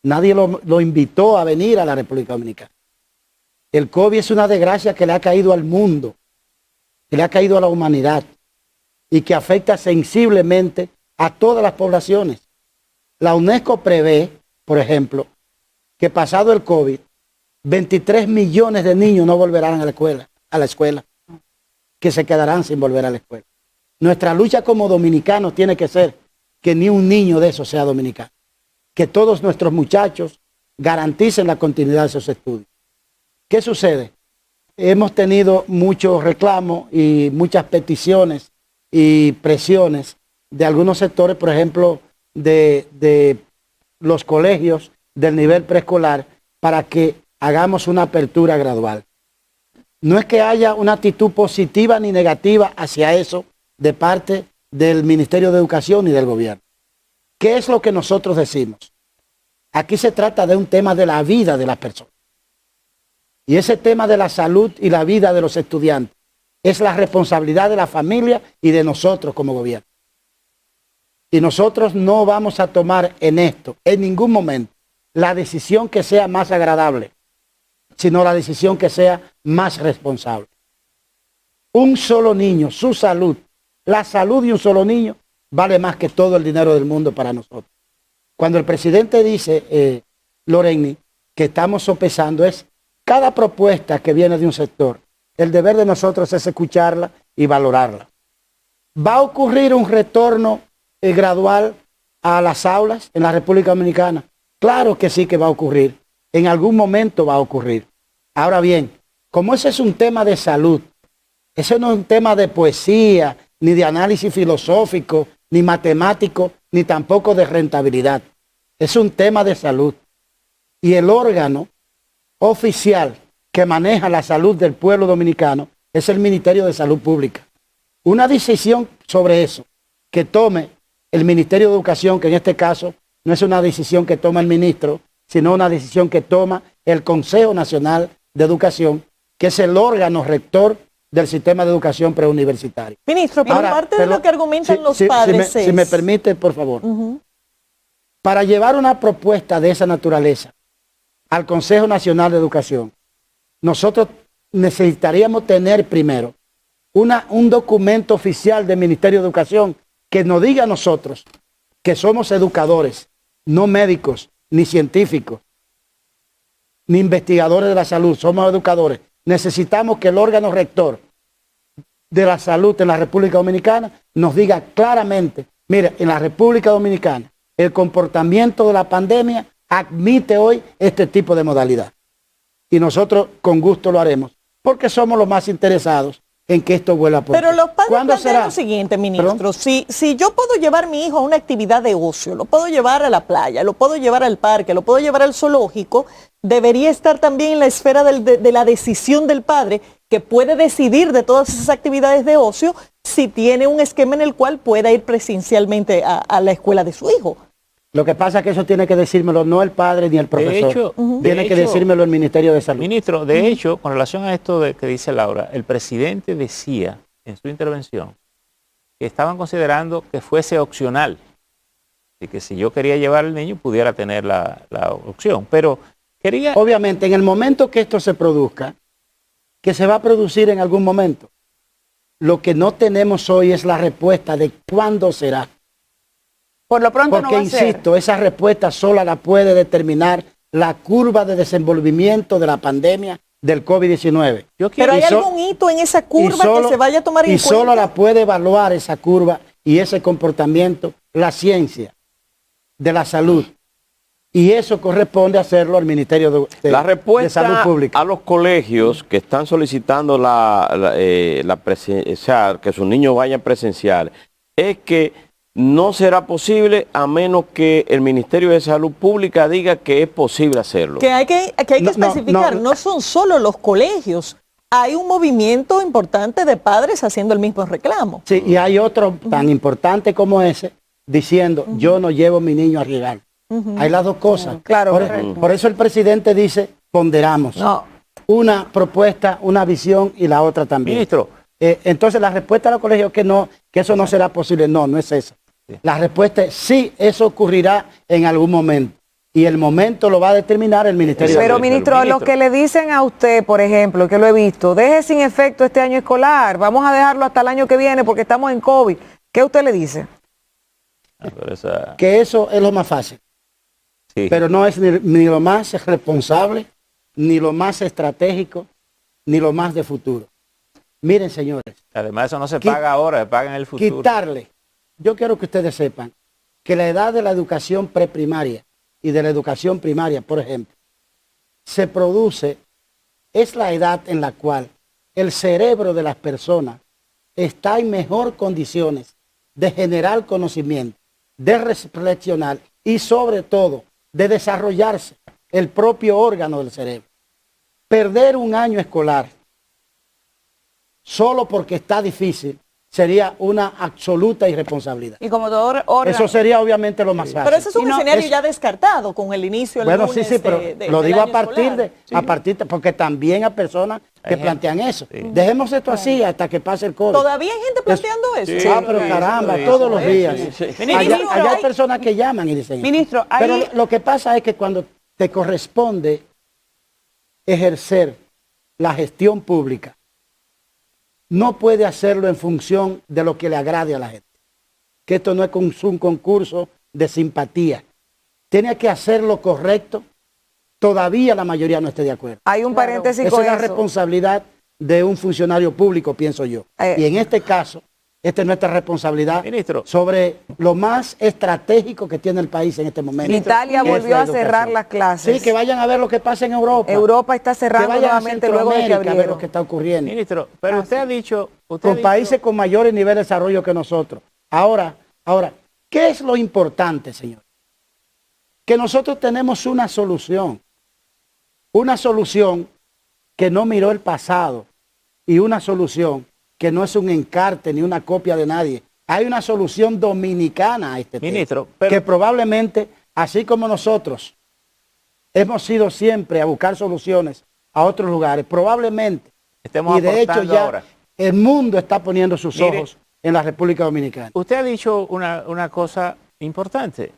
Nadie lo invitó a venir a la República Dominicana. El COVID es una desgracia que le ha caído al mundo, que le ha caído a la humanidad y que afecta sensiblemente a todas las poblaciones. La UNESCO prevé, por ejemplo, que pasado el COVID, 23 millones de niños no volverán a la escuela, que se quedarán sin volver a la escuela. Nuestra lucha como dominicanos tiene que ser que ni un niño de esos sea dominicano. Que todos nuestros muchachos garanticen la continuidad de esos estudios. ¿Qué sucede? Hemos tenido muchos reclamos y muchas peticiones y presiones de algunos sectores, por ejemplo, de los colegios del nivel preescolar, para que hagamos una apertura gradual. No es que haya una actitud positiva ni negativa hacia eso de parte del Ministerio de Educación y del gobierno. ¿Qué es lo que nosotros decimos? Aquí se trata de un tema de la vida de las personas. Y ese tema de la salud y la vida de los estudiantes es la responsabilidad de la familia y de nosotros como gobierno. Y nosotros no vamos a tomar en esto, en ningún momento, la decisión que sea más agradable, sino la decisión que sea más responsable. Un solo niño, su salud, la salud de un solo niño, vale más que todo el dinero del mundo para nosotros. Cuando el presidente dice, Loreni, que estamos sopesando, es cada propuesta que viene de un sector. El deber de nosotros es escucharla y valorarla. ¿Va a ocurrir un retorno gradual a las aulas en la República Dominicana? Claro que sí que va a ocurrir. En algún momento va a ocurrir. Ahora bien, como ese es un tema de salud, ese no es un tema de poesía, ni de análisis filosófico, ni matemático, ni tampoco de rentabilidad. Es un tema de salud. Y el órgano oficial que maneja la salud del pueblo dominicano es el Ministerio de Salud Pública. Una decisión sobre eso que tome el Ministerio de Educación, que en este caso no es una decisión que toma el ministro, sino una decisión que toma el Consejo Nacional de Educación, que es el órgano rector del sistema de educación preuniversitario. Ministro, pero parte de lo que argumentan los padres es... Si me permite, por favor. Para llevar una propuesta de esa naturaleza al Consejo Nacional de Educación, nosotros necesitaríamos tener primero un documento oficial del Ministerio de Educación que nos diga a nosotros que somos educadores, no médicos, ni científicos, ni investigadores de la salud, somos educadores. Necesitamos que el órgano rector de la salud en la República Dominicana nos diga claramente, mire, en la República Dominicana el comportamiento de la pandemia admite hoy este tipo de modalidad. Y nosotros con gusto lo haremos, porque somos los más interesados en que esto vuelva a ocurrir. Pero los padres ¿Cuándo plantean será? lo siguiente, ministro, si yo puedo llevar a mi hijo a una actividad de ocio, lo puedo llevar a la playa, lo puedo llevar al parque, lo puedo llevar al zoológico, debería estar también en la esfera de la decisión del padre, que puede decidir de todas esas actividades de ocio si tiene un esquema en el cual pueda ir presencialmente a la escuela de su hijo. Lo que pasa es que eso tiene que decírmelo no el padre ni el profesor. Tiene que decírmelo el Ministerio de Salud. Ministro, de hecho, con relación a esto que dice Laura, el presidente decía en su intervención que estaban considerando que fuese opcional y que si yo quería llevar al niño pudiera tener la opción, pero quería... Obviamente, en el momento que esto se produzca, que se va a producir en algún momento, lo que no tenemos hoy es la respuesta de cuándo será. Por lo pronto porque, no va a ser. insisto, esa respuesta sola la puede determinar la curva de desenvolvimiento de la pandemia del COVID-19. Pero ¿hay algún hito en esa curva que se vaya a tomar en cuenta? Y solo la puede evaluar esa curva y ese comportamiento la ciencia de la salud. Y eso corresponde hacerlo al Ministerio de La respuesta de Salud Pública. a los colegios que están solicitando o sea, que sus niños vayan presencial es que no será posible a menos que el Ministerio de Salud Pública diga que es posible hacerlo. Que hay que especificar, no son solo los colegios. Hay un movimiento importante de padres haciendo el mismo reclamo. Sí, y hay otro tan importante como ese, diciendo, yo no llevo a mi niño a regar. Hay las dos cosas. Claro, por eso el presidente dice, ponderamos. No. Una propuesta, una visión y la otra también. Ministro. Entonces la respuesta a los colegios es que eso no será posible. No, no es eso. La respuesta es sí, eso ocurrirá en algún momento. Y el momento lo va a determinar el Ministerio. Pero, ministro, los que le dicen a usted, por ejemplo, que lo he visto, deje sin efecto este año escolar, vamos a dejarlo hasta el año que viene porque estamos en COVID. ¿Qué usted le dice? Que eso es lo más fácil. Sí. Pero no es ni lo más responsable, ni lo más estratégico, ni lo más de futuro. Miren, señores. Además, eso no se paga ahora, se paga en el futuro. Quitarle. Yo quiero que ustedes sepan que la edad de la educación preprimaria y de la educación primaria, por ejemplo, es la edad en la cual el cerebro de las personas está en mejor condiciones de generar conocimiento, de reflexionar y sobre todo de desarrollarse el propio órgano del cerebro. Perder un año escolar solo porque está difícil sería una absoluta irresponsabilidad. Y como todo órgano. Eso sería obviamente lo más fácil. Pero ese es un escenario ya descartado con el inicio del lunes. Bueno, sí, pero lo digo a partir de, porque también hay personas que plantean eso. Dejemos esto así hasta que pase el COVID. ¿Todavía hay gente planteando eso? Sí, pero caramba, todos los días. Allá hay personas que llaman y dicen Ministro, pero lo que pasa es que cuando te corresponde ejercer la gestión pública, no puede hacerlo en función de lo que le agrade a la gente. Que esto no es un concurso de simpatía. Tiene que hacer lo correcto. Todavía la mayoría no esté de acuerdo. Hay un paréntesis Esa con es la eso. responsabilidad de un funcionario público, pienso yo. Y en este caso, esta es nuestra responsabilidad, Ministro, sobre lo más estratégico que tiene el país en este momento. Italia volvió a cerrar las clases. Sí, que vayan a ver lo que pasa en Europa. Europa está cerrando que vayan nuevamente luego de que a ver lo abrieron. que está ocurriendo. Ministro, pero usted ha dicho... Con países con mayores niveles de desarrollo que nosotros. Ahora, ¿qué es lo importante, señor? Que nosotros tenemos una solución que no miró el pasado y una solución que no es un encarte ni una copia de nadie. Hay una solución dominicana a este Ministro, tema, pero... que probablemente, así como nosotros hemos ido siempre a buscar soluciones a otros lugares, probablemente, Estemos y de hecho aportando ya ahora. el mundo está poniendo sus Mire, ojos en la República Dominicana. Usted ha dicho una cosa importante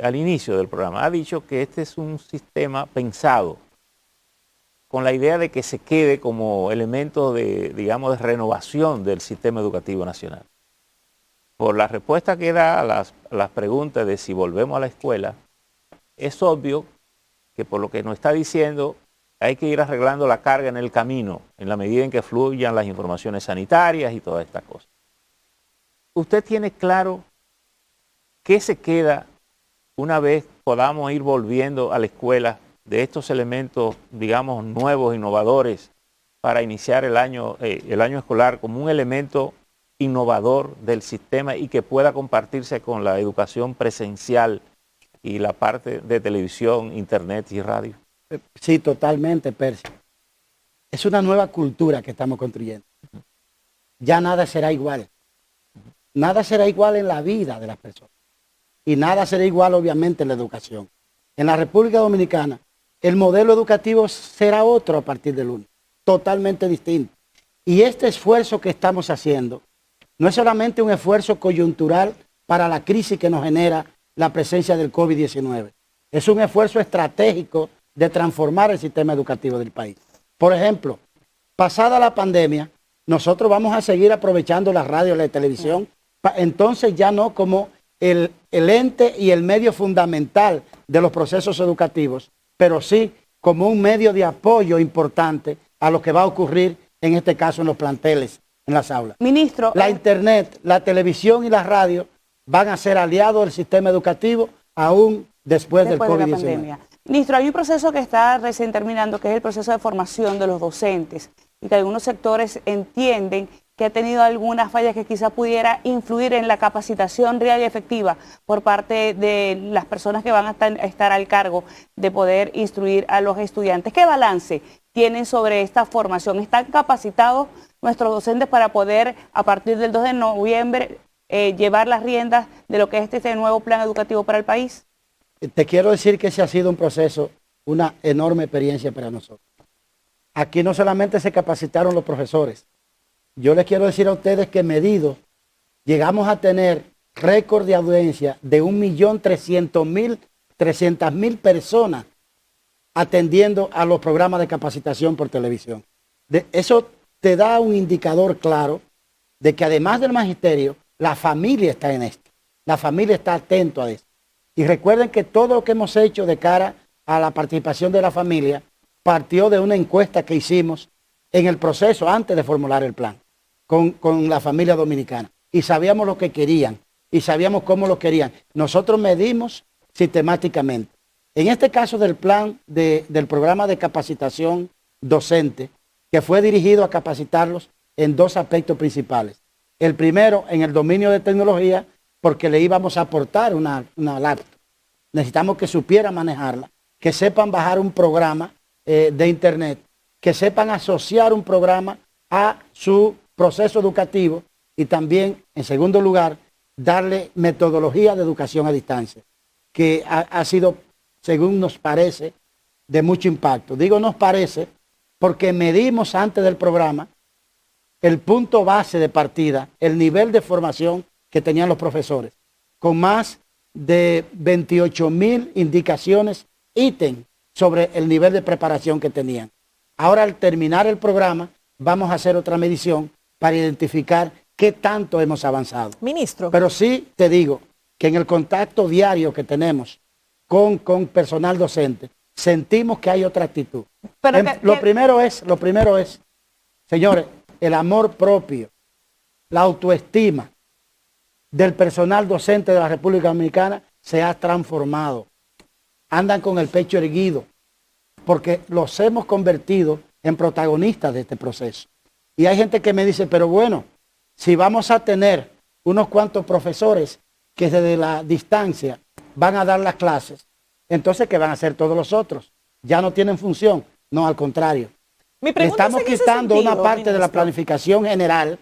al inicio del programa. Ha dicho que este es un sistema pensado con la idea de que se quede como elemento de, digamos, de renovación del sistema educativo nacional. Por la respuesta que da a las preguntas de si volvemos a la escuela, es obvio que por lo que nos está diciendo hay que ir arreglando la carga en el camino, en la medida en que fluyan las informaciones sanitarias y todas estas cosas. ¿Usted tiene claro qué se queda una vez podamos ir volviendo a la escuela de estos elementos, digamos, nuevos, innovadores, para iniciar el año escolar como un elemento innovador del sistema y que pueda compartirse con la educación presencial y la parte de televisión, internet y radio? Sí, totalmente, Percio. Es una nueva cultura que estamos construyendo. Ya nada será igual. Nada será igual en la vida de las personas. Y nada será igual, obviamente, en la educación. En la República Dominicana, el modelo educativo será otro a partir del lunes. Totalmente distinto. Y este esfuerzo que estamos haciendo no es solamente un esfuerzo coyuntural para la crisis que nos genera la presencia del COVID-19. Es un esfuerzo estratégico de transformar el sistema educativo del país. Por ejemplo, pasada la pandemia, nosotros vamos a seguir aprovechando la radio y la televisión, entonces ya no como el ente y el medio fundamental de los procesos educativos, pero sí como un medio de apoyo importante a lo que va a ocurrir, en este caso en los planteles, en las aulas. Ministro, La internet, la televisión y la radio van a ser aliados del sistema educativo aún después del de la COVID-19. pandemia. Ministro, hay un proceso que está recién terminando, que es el proceso de formación de los docentes, y que algunos sectores entienden que ha tenido algunas fallas que quizá pudiera influir en la capacitación real y efectiva por parte de las personas que van a estar al cargo de poder instruir a los estudiantes. ¿Qué balance tienen sobre esta formación? ¿Están capacitados nuestros docentes para poder, a partir del 2 de noviembre, llevar las riendas de lo que es este nuevo plan educativo para el país? Te quiero decir que ese ha sido un proceso, una enorme experiencia para nosotros. Aquí no solamente se capacitaron los profesores. Yo les quiero decir a ustedes que medidos llegamos a tener récord de audiencia de 1.300.000 personas atendiendo a los programas de capacitación por televisión. Eso te da un indicador claro de que además del magisterio, la familia está en esto. La familia está atento a esto. Y recuerden que todo lo que hemos hecho de cara a la participación de la familia partió de una encuesta que hicimos en el proceso antes de formular el plan con la familia dominicana. Y sabíamos lo que querían y sabíamos cómo lo querían. Nosotros medimos sistemáticamente. En este caso del plan del programa de capacitación docente, que fue dirigido a capacitarlos en dos aspectos principales. El primero, en el dominio de tecnología, porque le íbamos a aportar una laptop. Necesitamos que supieran manejarla, que sepan bajar un programa de internet, que sepan asociar un programa a su proceso educativo y también, en segundo lugar, darle metodología de educación a distancia, que ha sido, según nos parece, de mucho impacto. Digo nos parece porque medimos antes del programa el punto base de partida, el nivel de formación que tenían los profesores, con más de 28.000 indicaciones, ítem sobre el nivel de preparación que tenían. Ahora, al terminar el programa, vamos a hacer otra medición para identificar qué tanto hemos avanzado. Ministro. Pero sí te digo que en el contacto diario que tenemos con personal docente, sentimos que hay otra actitud. Pero Lo primero es, señores, el amor propio, la autoestima del personal docente de la República Dominicana se ha transformado. Andan con el pecho erguido, porque los hemos convertido en protagonistas de este proceso. Y hay gente que me dice, pero bueno, si vamos a tener unos cuantos profesores que desde la distancia van a dar las clases, entonces ¿qué van a hacer todos los otros? Ya no tienen función. No, al contrario. Le estamos quitando una parte de la planificación general,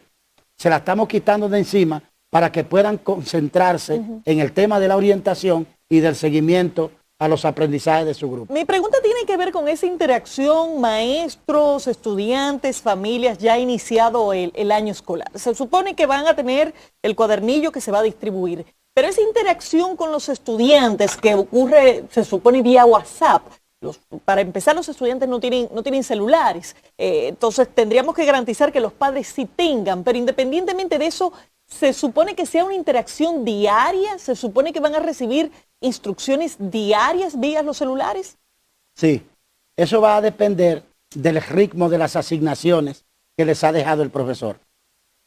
se la estamos quitando de encima para que puedan concentrarse en el tema de la orientación y del seguimiento a los aprendizajes de su grupo. Mi pregunta tiene que ver con esa interacción maestros, estudiantes, familias, ya iniciado el año escolar. Se supone que van a tener el cuadernillo que se va a distribuir, pero esa interacción con los estudiantes que ocurre, se supone, vía WhatsApp. Para empezar, los estudiantes no tienen celulares, entonces tendríamos que garantizar que los padres sí tengan, pero independientemente de eso, ¿se supone que sea una interacción diaria? ¿Se supone que van a recibir instrucciones diarias vía los celulares? Sí, eso va a depender del ritmo de las asignaciones que les ha dejado el profesor.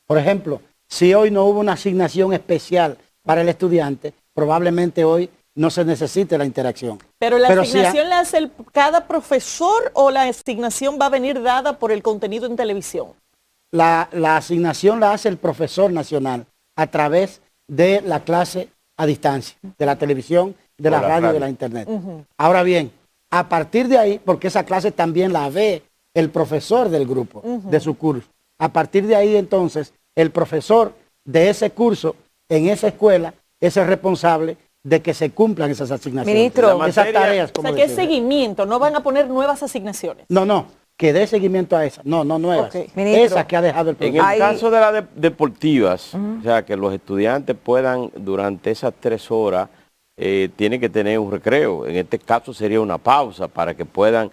Por ejemplo, si hoy no hubo una asignación especial para el estudiante, probablemente hoy no se necesite la interacción. ¿Pero la asignación la hace cada profesor o la asignación va a venir dada por el contenido en televisión? La asignación la hace el profesor nacional a través de la clase a distancia, de la televisión, de la radio, de la internet. Ahora bien, a partir de ahí, porque esa clase también la ve el profesor del grupo, de su curso. A partir de ahí, entonces, el profesor de ese curso, en esa escuela, es el responsable de que se cumplan esas asignaciones. Ministro, esas tareas. O sea, que es seguimiento, no van a poner nuevas asignaciones. No, que dé seguimiento a esas, no nuevas. Okay. Esas que ha dejado el En profesor. el caso de las deportivas, o sea, que los estudiantes puedan, durante esas 3 horas, tienen que tener un recreo. En este caso sería una pausa para que puedan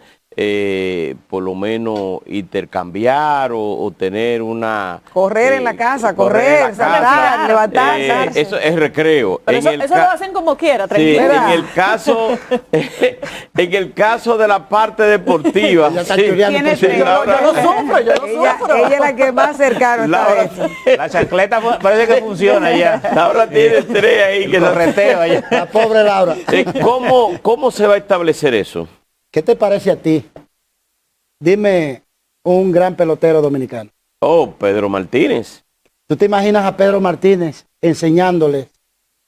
por lo menos intercambiar o tener una... Correr en la casa, correr, saltar, levantarse. Eso es recreo. Pero eso lo hacen como quiera, Sí, tranquilo. en el caso de la parte deportiva, Ya está sí, chuleando por sí, su- Laura- Yo lo sufro, yo lo sufro. Ella es la que más cercano está Laura- a eso. La chancleta parece que funciona ya. Laura tiene tres ahí que El correteo allá. La pobre Laura. ¿Cómo se va a establecer eso? ¿Qué te parece a ti? Dime un gran pelotero dominicano. Oh, Pedro Martínez. ¿Tú te imaginas a Pedro Martínez enseñándole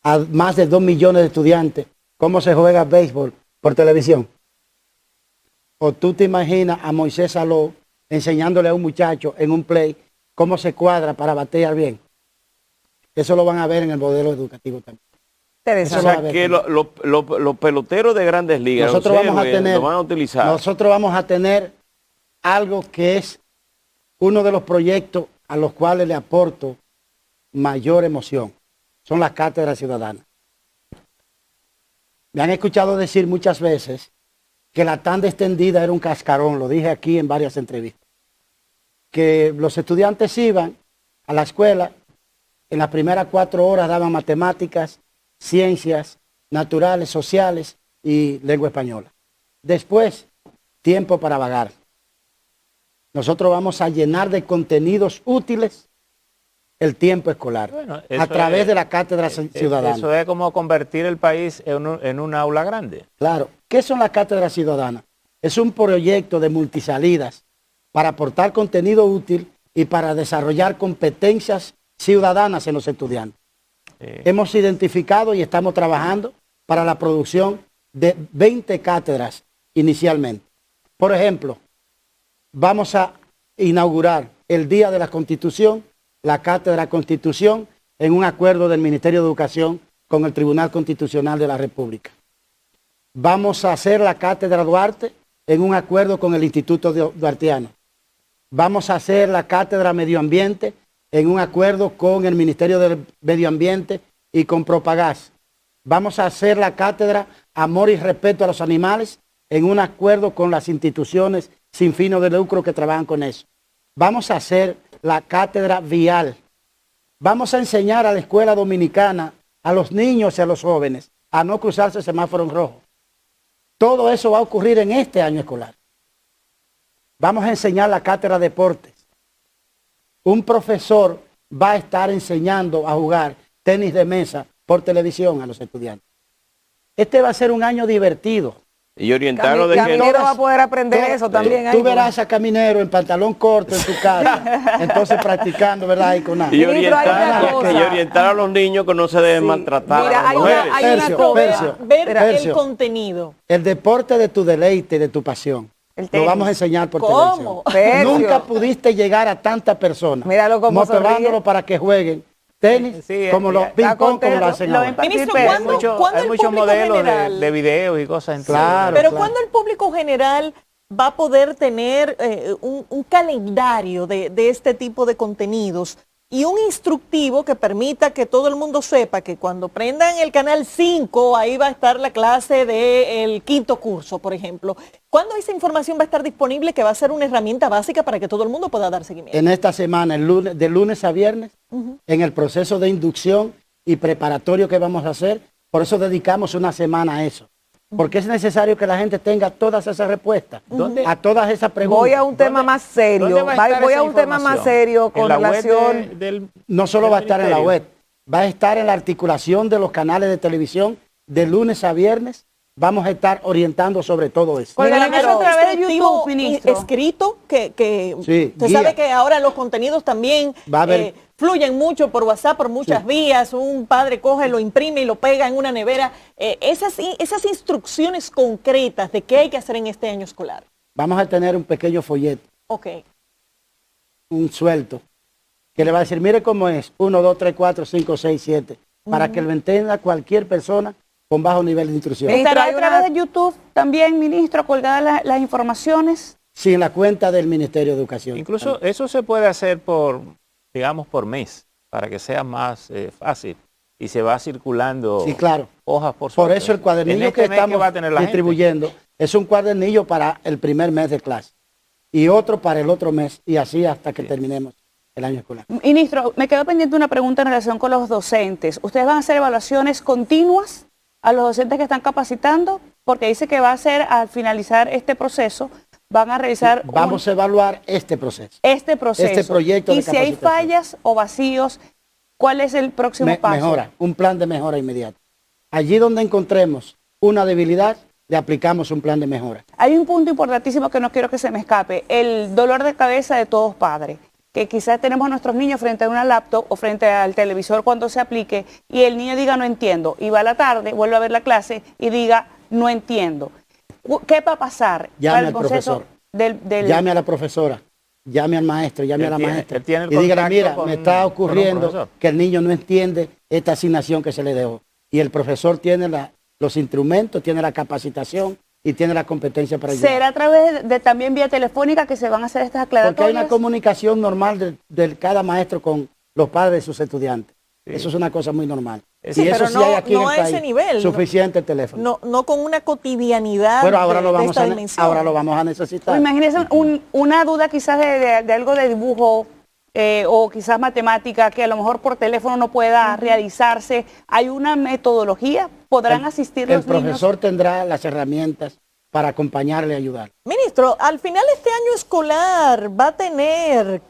a más de 2 millones de estudiantes cómo se juega béisbol por televisión? ¿O tú te imaginas a Moisés Saló enseñándole a un muchacho en un play cómo se cuadra para batear bien? Eso lo van a ver en el modelo educativo también. O Interesante. va a sea, ver que los peloteros de grandes ligas, Nosotros los vamos a héroes, tener, lo van a utilizar. nosotros vamos a tener algo que es uno de los proyectos a los cuales le aporto mayor emoción. Son las cátedras ciudadanas. Me han escuchado decir muchas veces que la tanda extendida era un cascarón, lo dije aquí en varias entrevistas. Que los estudiantes iban a la escuela, en las primeras 4 horas daban matemáticas, ciencias naturales, sociales y lengua española. Después, tiempo para vagar. Nosotros vamos a llenar de contenidos útiles el tiempo escolar Bueno, a través de la cátedra ciudadana. Eso es como convertir el país en un aula grande. Claro. ¿Qué son las cátedras ciudadanas? Es un proyecto de multisalidas para aportar contenido útil y para desarrollar competencias ciudadanas en los estudiantes. Hemos identificado y estamos trabajando para la producción de 20 cátedras inicialmente. Por ejemplo, vamos a inaugurar el Día de la Constitución, la Cátedra Constitución, en un acuerdo del Ministerio de Educación con el Tribunal Constitucional de la República. Vamos a hacer la Cátedra Duarte en un acuerdo con el Instituto Duartiano. Vamos a hacer la Cátedra Medio Ambiente en un acuerdo con el Ministerio del Medio Ambiente y con Propagás. Vamos a hacer la Cátedra Amor y Respeto a los Animales en un acuerdo con las instituciones sin fines de lucro que trabajan con eso. Vamos a hacer la Cátedra Vial. Vamos a enseñar a la escuela dominicana, a los niños y a los jóvenes, a no cruzarse el semáforo en rojo. Todo eso va a ocurrir en este año escolar. Vamos a enseñar la Cátedra Deportes. Un profesor va a estar enseñando a jugar tenis de mesa por televisión a los estudiantes. Este va a ser un año divertido. Y orientarlo de que Caminero va a poder aprender eso también. Tú ahí, verás a Caminero en pantalón corto en tu casa, entonces practicando, ¿verdad? Ahí con nada. y Ministro, hay una orientar, cosa. y orientar a los niños que no se deben maltratar Mira, a las hay una- mujeres. hay una Percio, cosa. Percio. Ver Percio. el contenido. El deporte de tu deleite, de tu pasión. El Lo tenis. vamos a enseñar por ¿Cómo? televisión. Percio. Nunca pudiste llegar a tantas personas. Míralo cómo motivándolo sonríe. para que jueguen tenis, Sí, como los está ping pong, como contento. lo hacen Lo ahora. impartir Ministro, peso. ¿cuándo Hay el muchos público modelos general? de videos y cosas en Claro. Pero claro. ¿cuándo el público general va a poder tener un calendario de este tipo de contenidos y un instructivo que permita que todo el mundo sepa que cuando prendan el canal 5, ahí va a estar la clase del 5º curso, por ejemplo? ¿Cuándo esa información va a estar disponible, que va a ser una herramienta básica para que todo el mundo pueda dar seguimiento? En esta semana, de lunes a viernes, en el proceso de inducción y preparatorio que vamos a hacer, por eso dedicamos una semana a eso. Porque es necesario que la gente tenga todas esas respuestas a todas esas preguntas. Voy a un tema más serio. ¿Dónde va a estar Voy a esa un tema más información? serio con ¿En la web relación. del No solo va a estar en la ministerio? web, va a estar en la articulación de los canales de televisión de lunes a viernes. Vamos a estar orientando sobre todo eso. Colgarán Mira, eso a través de instructivo YouTube, ministro. escrito, que Sí, usted guía. sabe que ahora los contenidos también Va a haber- fluyen mucho por WhatsApp, por muchas vías. Un padre coge, lo imprime y lo pega en una nevera. Esas instrucciones concretas de qué hay que hacer en este año escolar. Vamos a tener un pequeño folleto, Ok. un suelto, que le va a decir, mire cómo es, 1, 2, 3, 4, 5, 6, 7, para que lo entienda cualquier persona con bajo nivel de instrucción. Ministro, ¿Estará hay a través una- de YouTube también, ministro, colgadas las informaciones? Sí, en la cuenta del Ministerio de Educación. Incluso eso se puede hacer por, digamos, por mes, para que sea más fácil. Y se va circulando Sí, claro. hojas por Por suerte. eso el cuadernillo En este que mes estamos va a tener la gente. distribuyendo Es un cuadernillo para el primer mes de clase y otro para el otro mes y así hasta que terminemos el año escolar. Ministro, me quedó pendiente una pregunta en relación con los docentes. ¿Ustedes van a hacer evaluaciones continuas a los docentes que están capacitando? Porque dice que va a ser al finalizar este proceso, van a revisar... Vamos a evaluar este proceso. Este proceso. Este proyecto de y si hay capacitación. fallas o vacíos, ¿cuál es el próximo paso? Mejora, un plan de mejora inmediato. Allí donde encontremos una debilidad, le aplicamos un plan de mejora. Hay un punto importantísimo que no quiero que se me escape, el dolor de cabeza de todos padres, que quizás tenemos a nuestros niños frente a una laptop o frente al televisor cuando se aplique y el niño diga no entiendo y va a la tarde, vuelve a ver la clase y diga no entiendo. ¿Qué va a pasar? Llame al profesor, llame a la profesora, llame al maestro, llame a la maestra y dígale, mira, me está ocurriendo que el niño no entiende esta asignación que se le dejó. Y el profesor tiene los instrumentos, tiene la capacitación y tiene la competencia para ayudar. ¿Será a través de también vía telefónica que se van a hacer estas aclaratorias? Porque hay una comunicación normal de cada maestro con los padres de sus estudiantes. Sí. Eso es una cosa muy normal. Sí, y eso sí hay aquí en el país, ese nivel, suficiente teléfono. No con una cotidianidad. Pero ahora lo vamos a necesitar. Imagínense una duda quizás de algo de dibujo o quizás matemática que a lo mejor por teléfono no pueda realizarse. ¿Hay una metodología? ¿Podrán asistir los niños? El profesor tendrá las herramientas para acompañarle y ayudar. Ministro, al final este año escolar va a tener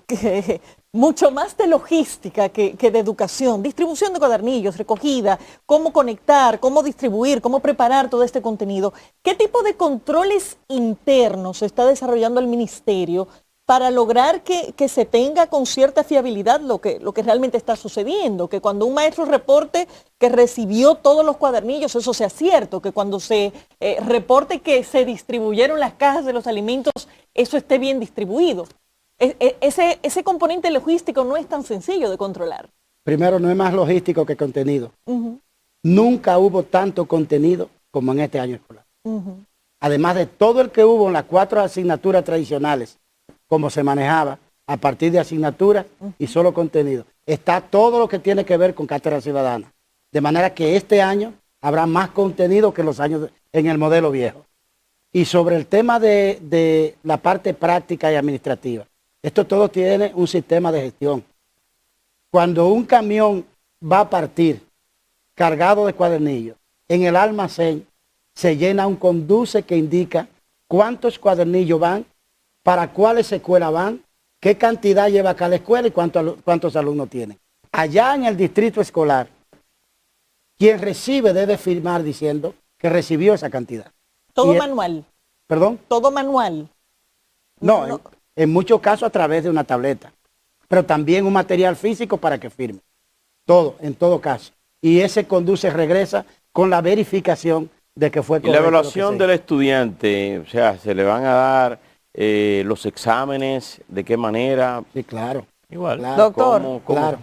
mucho más de logística que de educación, distribución de cuadernillos, recogida, cómo conectar, cómo distribuir, cómo preparar todo este contenido. ¿Qué tipo de controles internos está desarrollando el ministerio para lograr que se tenga con cierta fiabilidad lo que realmente está sucediendo? Que cuando un maestro reporte que recibió todos los cuadernillos, eso sea cierto, que cuando se reporte que se distribuyeron las cajas de los alimentos, eso esté bien distribuido. Ese componente logístico no es tan sencillo de controlar. Primero, no es más logístico que contenido. Nunca hubo tanto contenido como en este año escolar. Además de todo el que hubo en las 4 asignaturas tradicionales, como se manejaba a partir de asignaturas y solo contenido. Está todo lo que tiene que ver con cátedra ciudadana. De manera que este año habrá más contenido que los años en el modelo viejo. Y sobre el tema de la parte práctica y administrativa, esto todo tiene un sistema de gestión. Cuando un camión va a partir cargado de cuadernillos, en el almacén se llena un conduce que indica cuántos cuadernillos van, para cuáles escuelas van, qué cantidad lleva cada escuela y cuántos alumnos tienen. Allá en el distrito escolar, quien recibe debe firmar diciendo que recibió esa cantidad. ¿Todo manual? ¿Perdón? ¿Todo manual? No. En muchos casos a través de una tableta, pero también un material físico para que firme. Todo, en todo caso. Y ese conduce regresa con la verificación de que fue correcto. Y la evaluación del estudiante, o sea, se le van a dar los exámenes, ¿de qué manera? Sí, claro. Igual. Claro, doctor. ¿cómo? Claro.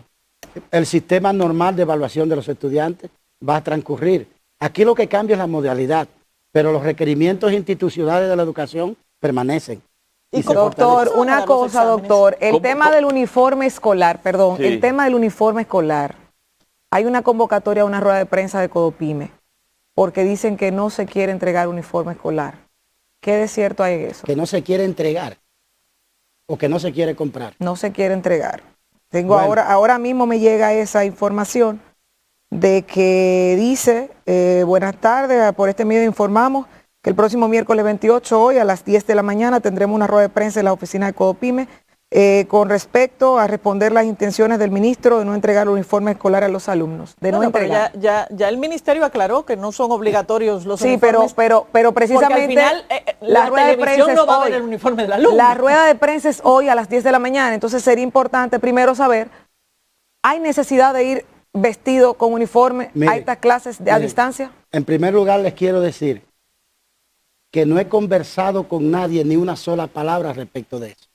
El sistema normal de evaluación de los estudiantes va a transcurrir. Aquí lo que cambia es la modalidad, pero los requerimientos institucionales de la educación permanecen. Y doctor, una cosa, doctor, el tema del uniforme escolar, perdón, el tema del uniforme escolar, hay una convocatoria a una rueda de prensa de Codopime, porque dicen que no se quiere entregar uniforme escolar. ¿Qué de cierto hay en eso? Que no se quiere entregar o que no se quiere comprar. No se quiere entregar. Ahora mismo me llega esa información de que dice, buenas tardes, por este medio informamos que el próximo miércoles 28, hoy a las 10 de la mañana, tendremos una rueda de prensa en la oficina de Codopime con respecto a responder las intenciones del ministro de no entregar el uniforme escolar a los alumnos. Ya el ministerio aclaró que no son obligatorios los uniformes. Sí, pero precisamente al final, la rueda de prensa no va a ver el uniforme del alumno. La rueda de prensa es hoy a las 10 de la mañana, entonces sería importante primero saber, ¿hay necesidad de ir vestido con uniforme a estas clases a distancia? En primer lugar les quiero decir que no he conversado con nadie ni una sola palabra respecto de eso.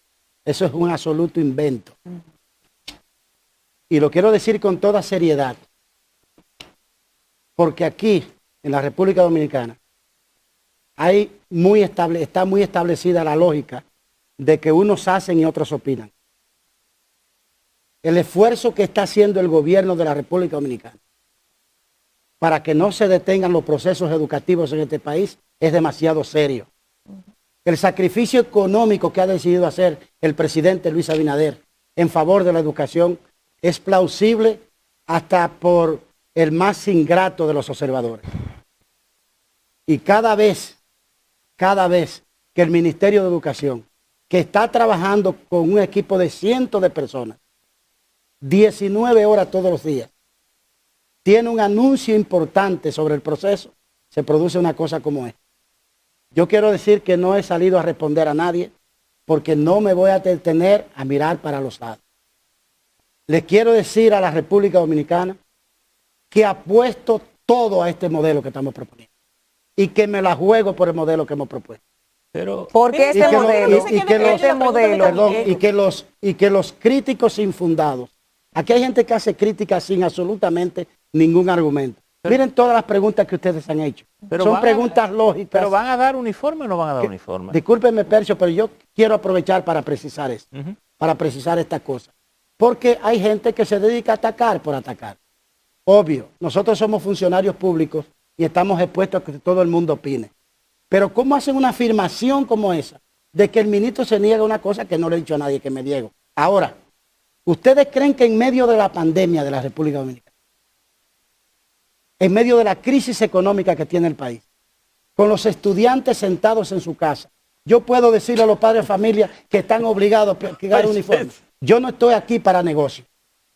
Eso es un absoluto invento. Y lo quiero decir con toda seriedad, porque aquí, en la República Dominicana, está muy establecida la lógica de que unos hacen y otros opinan. El esfuerzo que está haciendo el gobierno de la República Dominicana para que no se detengan los procesos educativos en este país es demasiado serio. El sacrificio económico que ha decidido hacer el presidente Luis Abinader en favor de la educación es plausible hasta por el más ingrato de los observadores. Y cada vez que el Ministerio de Educación, que está trabajando con un equipo de cientos de personas, 19 horas todos los días, tiene un anuncio importante sobre el proceso, se produce una cosa como esta. Yo quiero decir que no he salido a responder a nadie porque no me voy a detener a mirar para los lados. Les quiero decir a la República Dominicana que apuesto todo a este modelo que estamos proponiendo y que me la juego por el modelo que hemos propuesto. Pero Porque este modelo, y que los críticos infundados, aquí hay gente que hace críticas sin absolutamente ningún argumento. Miren todas las preguntas que ustedes han hecho. Son preguntas lógicas. ¿Pero van a dar uniforme o no van a dar uniforme? Discúlpenme, Percio, pero yo quiero aprovechar para precisar esto, para precisar esta cosa. Porque hay gente que se dedica a atacar por atacar. Obvio, nosotros somos funcionarios públicos y estamos expuestos a que todo el mundo opine. Pero ¿cómo hacen una afirmación como esa de que el ministro se niega a una cosa que no le he dicho a nadie que me niego? Ahora, ¿ustedes creen que en medio de la pandemia de la República Dominicana, en medio de la crisis económica que tiene el país, con los estudiantes sentados en su casa, yo puedo decirle a los padres de familia que están obligados a pagar uniforme? Yo no estoy aquí para negocio.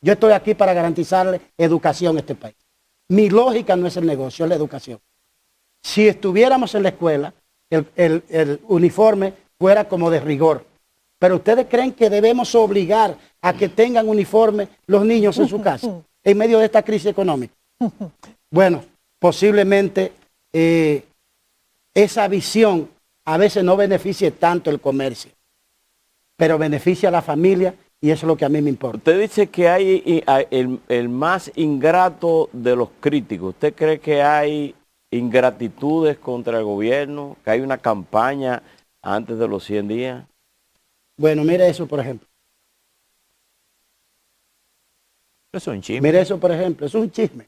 Yo estoy aquí para garantizarle educación a este país. Mi lógica no es el negocio, es la educación. Si estuviéramos en la escuela, el uniforme fuera como de rigor. Pero ¿ustedes creen que debemos obligar a que tengan uniforme los niños en su casa en medio de esta crisis económica? Bueno, posiblemente esa visión a veces no beneficie tanto el comercio, pero beneficia a la familia y eso es lo que a mí me importa. Usted dice que hay el más ingrato de los críticos. ¿Usted cree que hay ingratitudes contra el gobierno? ¿Que hay una campaña antes de los 100 días? Bueno, mire eso, por ejemplo. Eso es un chisme. Mire eso, por ejemplo. Eso es un chisme.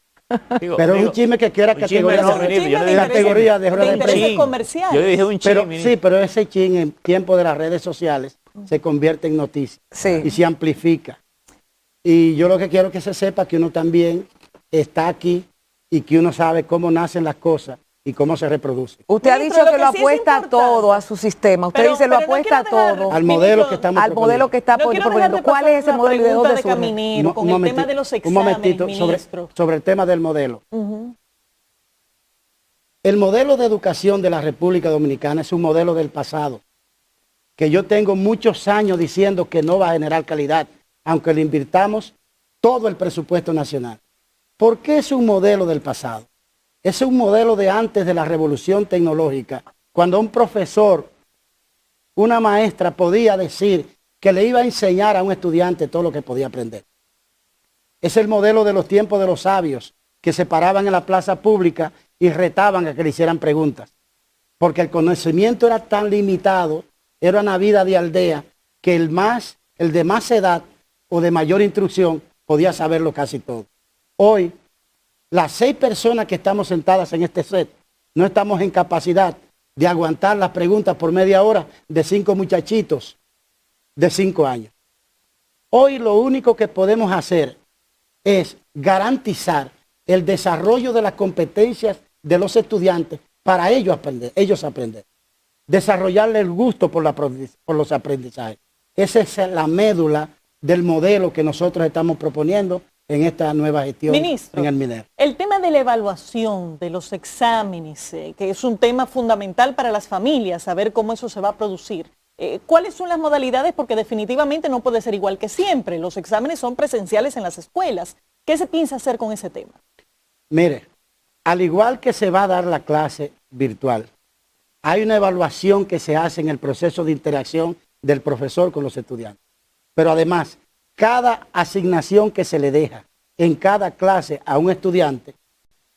Pero es un chisme que quiera categoría de rueda de prensa. Comercial. Yo dije un chisme. Sí, pero ese chisme en tiempo de las redes sociales se convierte en noticia y se amplifica. Y yo lo que quiero que se sepa que uno también está aquí y que uno sabe cómo nacen las cosas y cómo se reproducen. Usted ha dicho que lo apuesta todo a su sistema. Usted dice lo apuesta todo al modelo que estamos al modelo que está proponiendo. ¿Cuál es ese modelo y de dónde surge? Caminero, con el tema de los exámenes, un momentito sobre el tema del modelo. El modelo de educación de la República Dominicana es un modelo del pasado, que yo tengo muchos años diciendo que no va a generar calidad, aunque le invirtamos todo el presupuesto nacional. ¿Por qué es un modelo del pasado? Es un modelo de antes de la revolución tecnológica, cuando un profesor, una maestra podía decir que le iba a enseñar a un estudiante todo lo que podía aprender. Es el modelo de los tiempos de los sabios, que se paraban en la plaza pública y retaban a que le hicieran preguntas. Porque el conocimiento era tan limitado, era una vida de aldea, que el de más edad o de mayor instrucción podía saberlo casi todo. Hoy, las 6 personas que estamos sentadas en este set, no estamos en capacidad de aguantar las preguntas por media hora de 5 muchachitos de 5 años. Hoy lo único que podemos hacer es garantizar el desarrollo de las competencias de los estudiantes para ellos aprender. Desarrollarle el gusto por los aprendizajes. Esa es la médula del modelo que nosotros estamos proponiendo en esta nueva gestión. Ministro, en el MINER. El tema de la evaluación de los exámenes, que es un tema fundamental para las familias, saber cómo eso se va a producir. ¿Cuáles son las modalidades? Porque definitivamente no puede ser igual que siempre. Los exámenes son presenciales en las escuelas. ¿Qué se piensa hacer con ese tema? Mire, al igual que se va a dar la clase virtual, hay una evaluación que se hace en el proceso de interacción del profesor con los estudiantes. Pero además, cada asignación que se le deja en cada clase a un estudiante,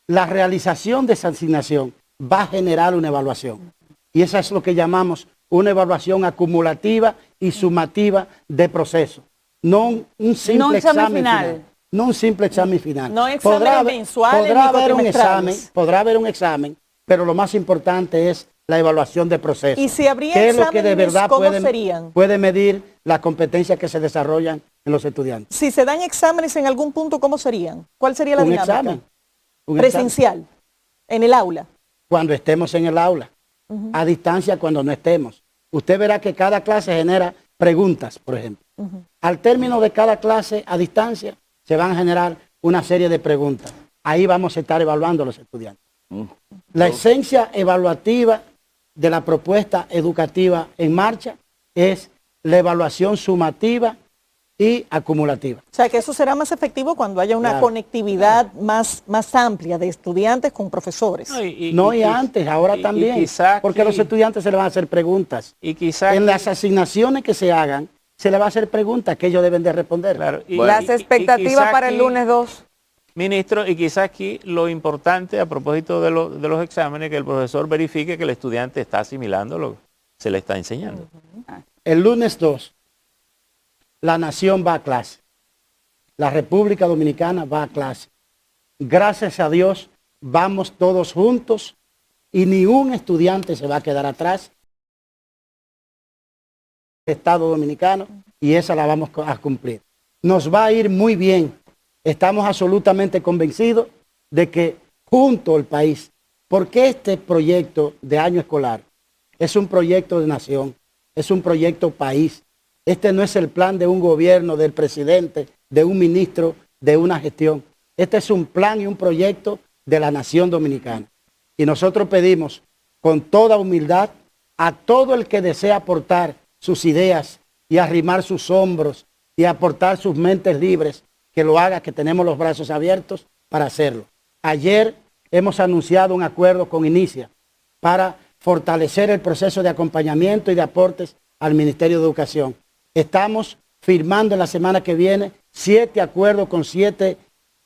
la realización de esa asignación va a generar una evaluación. Y eso es lo que llamamos una evaluación acumulativa y sumativa de proceso. No un simple examen final. No un simple examen final. No exámenes mensuales ni podrá haber un examen pero lo más importante es la evaluación de procesos. Y si habría ¿Qué es lo que de exámenes, verdad ¿cómo serían? puede medir las competencias que se desarrollan en los estudiantes? Si se dan exámenes en algún punto, ¿cómo serían? ¿Cuál sería la Un dinámica? examen. Un Presencial, en el aula. cuando estemos en el aula, a distancia cuando no estemos. Usted verá que cada clase genera preguntas, por ejemplo. Al término de cada clase a distancia, se van a generar una serie de preguntas. Ahí vamos a estar evaluando a los estudiantes. La esencia evaluativa de la propuesta educativa en marcha es la evaluación sumativa y acumulativa. O sea, que eso será más efectivo cuando haya una conectividad más amplia de estudiantes con profesores. Y antes, ahora también, porque a los estudiantes se les van a hacer preguntas. Y quizás en las asignaciones que se hagan, se les va a hacer preguntas que ellos deben de responder. Claro, Las expectativas para el lunes 2. Ministro, y quizás aquí lo importante a propósito de los exámenes, que el profesor verifique que el estudiante está asimilando lo que se le está enseñando. El lunes 2, la nación va a clase. La República Dominicana va a clase. Gracias a Dios, vamos todos juntos y ni un estudiante se va a quedar atrás. Estado Dominicano, y esa la vamos a cumplir. Nos va a ir muy bien. Estamos absolutamente convencidos de que junto al país, porque este proyecto de año escolar es un proyecto de nación, es un proyecto país. Este no es el plan de un gobierno, del presidente, de un ministro, de una gestión. Este es un plan y un proyecto de la nación dominicana. Y nosotros pedimos con toda humildad a todo el que desea aportar sus ideas y arrimar sus hombros y aportar sus mentes libres, que lo haga, que tenemos los brazos abiertos para hacerlo. Ayer hemos anunciado un acuerdo con Inicia para fortalecer el proceso de acompañamiento y de aportes al Ministerio de Educación. Estamos firmando en la semana que viene 7 acuerdos con 7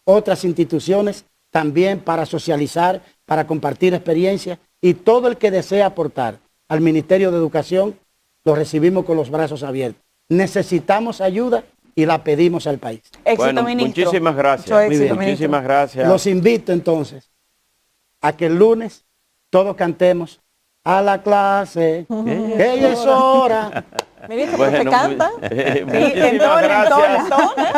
otras instituciones, también para socializar, para compartir experiencias, y todo el que desea aportar al Ministerio de Educación lo recibimos con los brazos abiertos. Necesitamos ayuda y la pedimos al país. Éxito, Bueno, ministro. muchísimas gracias. Mucho éxito, Muchísimas gracias. Los invito entonces a que el lunes todos cantemos a la clase, que ya es hora. Ministro, ¿pero usted canta? Muchísimas gracias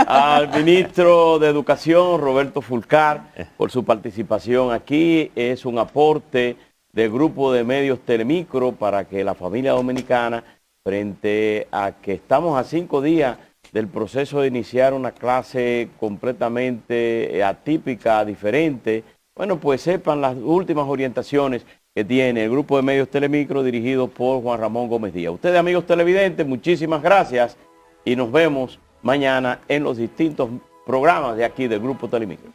al ministro de Educación, Roberto Fulcar, por su participación aquí. Es un aporte del grupo de medios Telemicro para que la familia dominicana, frente a que estamos a 5 días del proceso de iniciar una clase completamente atípica, diferente, bueno, pues sepan las últimas orientaciones que tiene el grupo de medios Telemicro dirigido por Juan Ramón Gómez Díaz. Ustedes, amigos televidentes, muchísimas gracias y nos vemos mañana en los distintos programas de aquí del grupo Telemicro.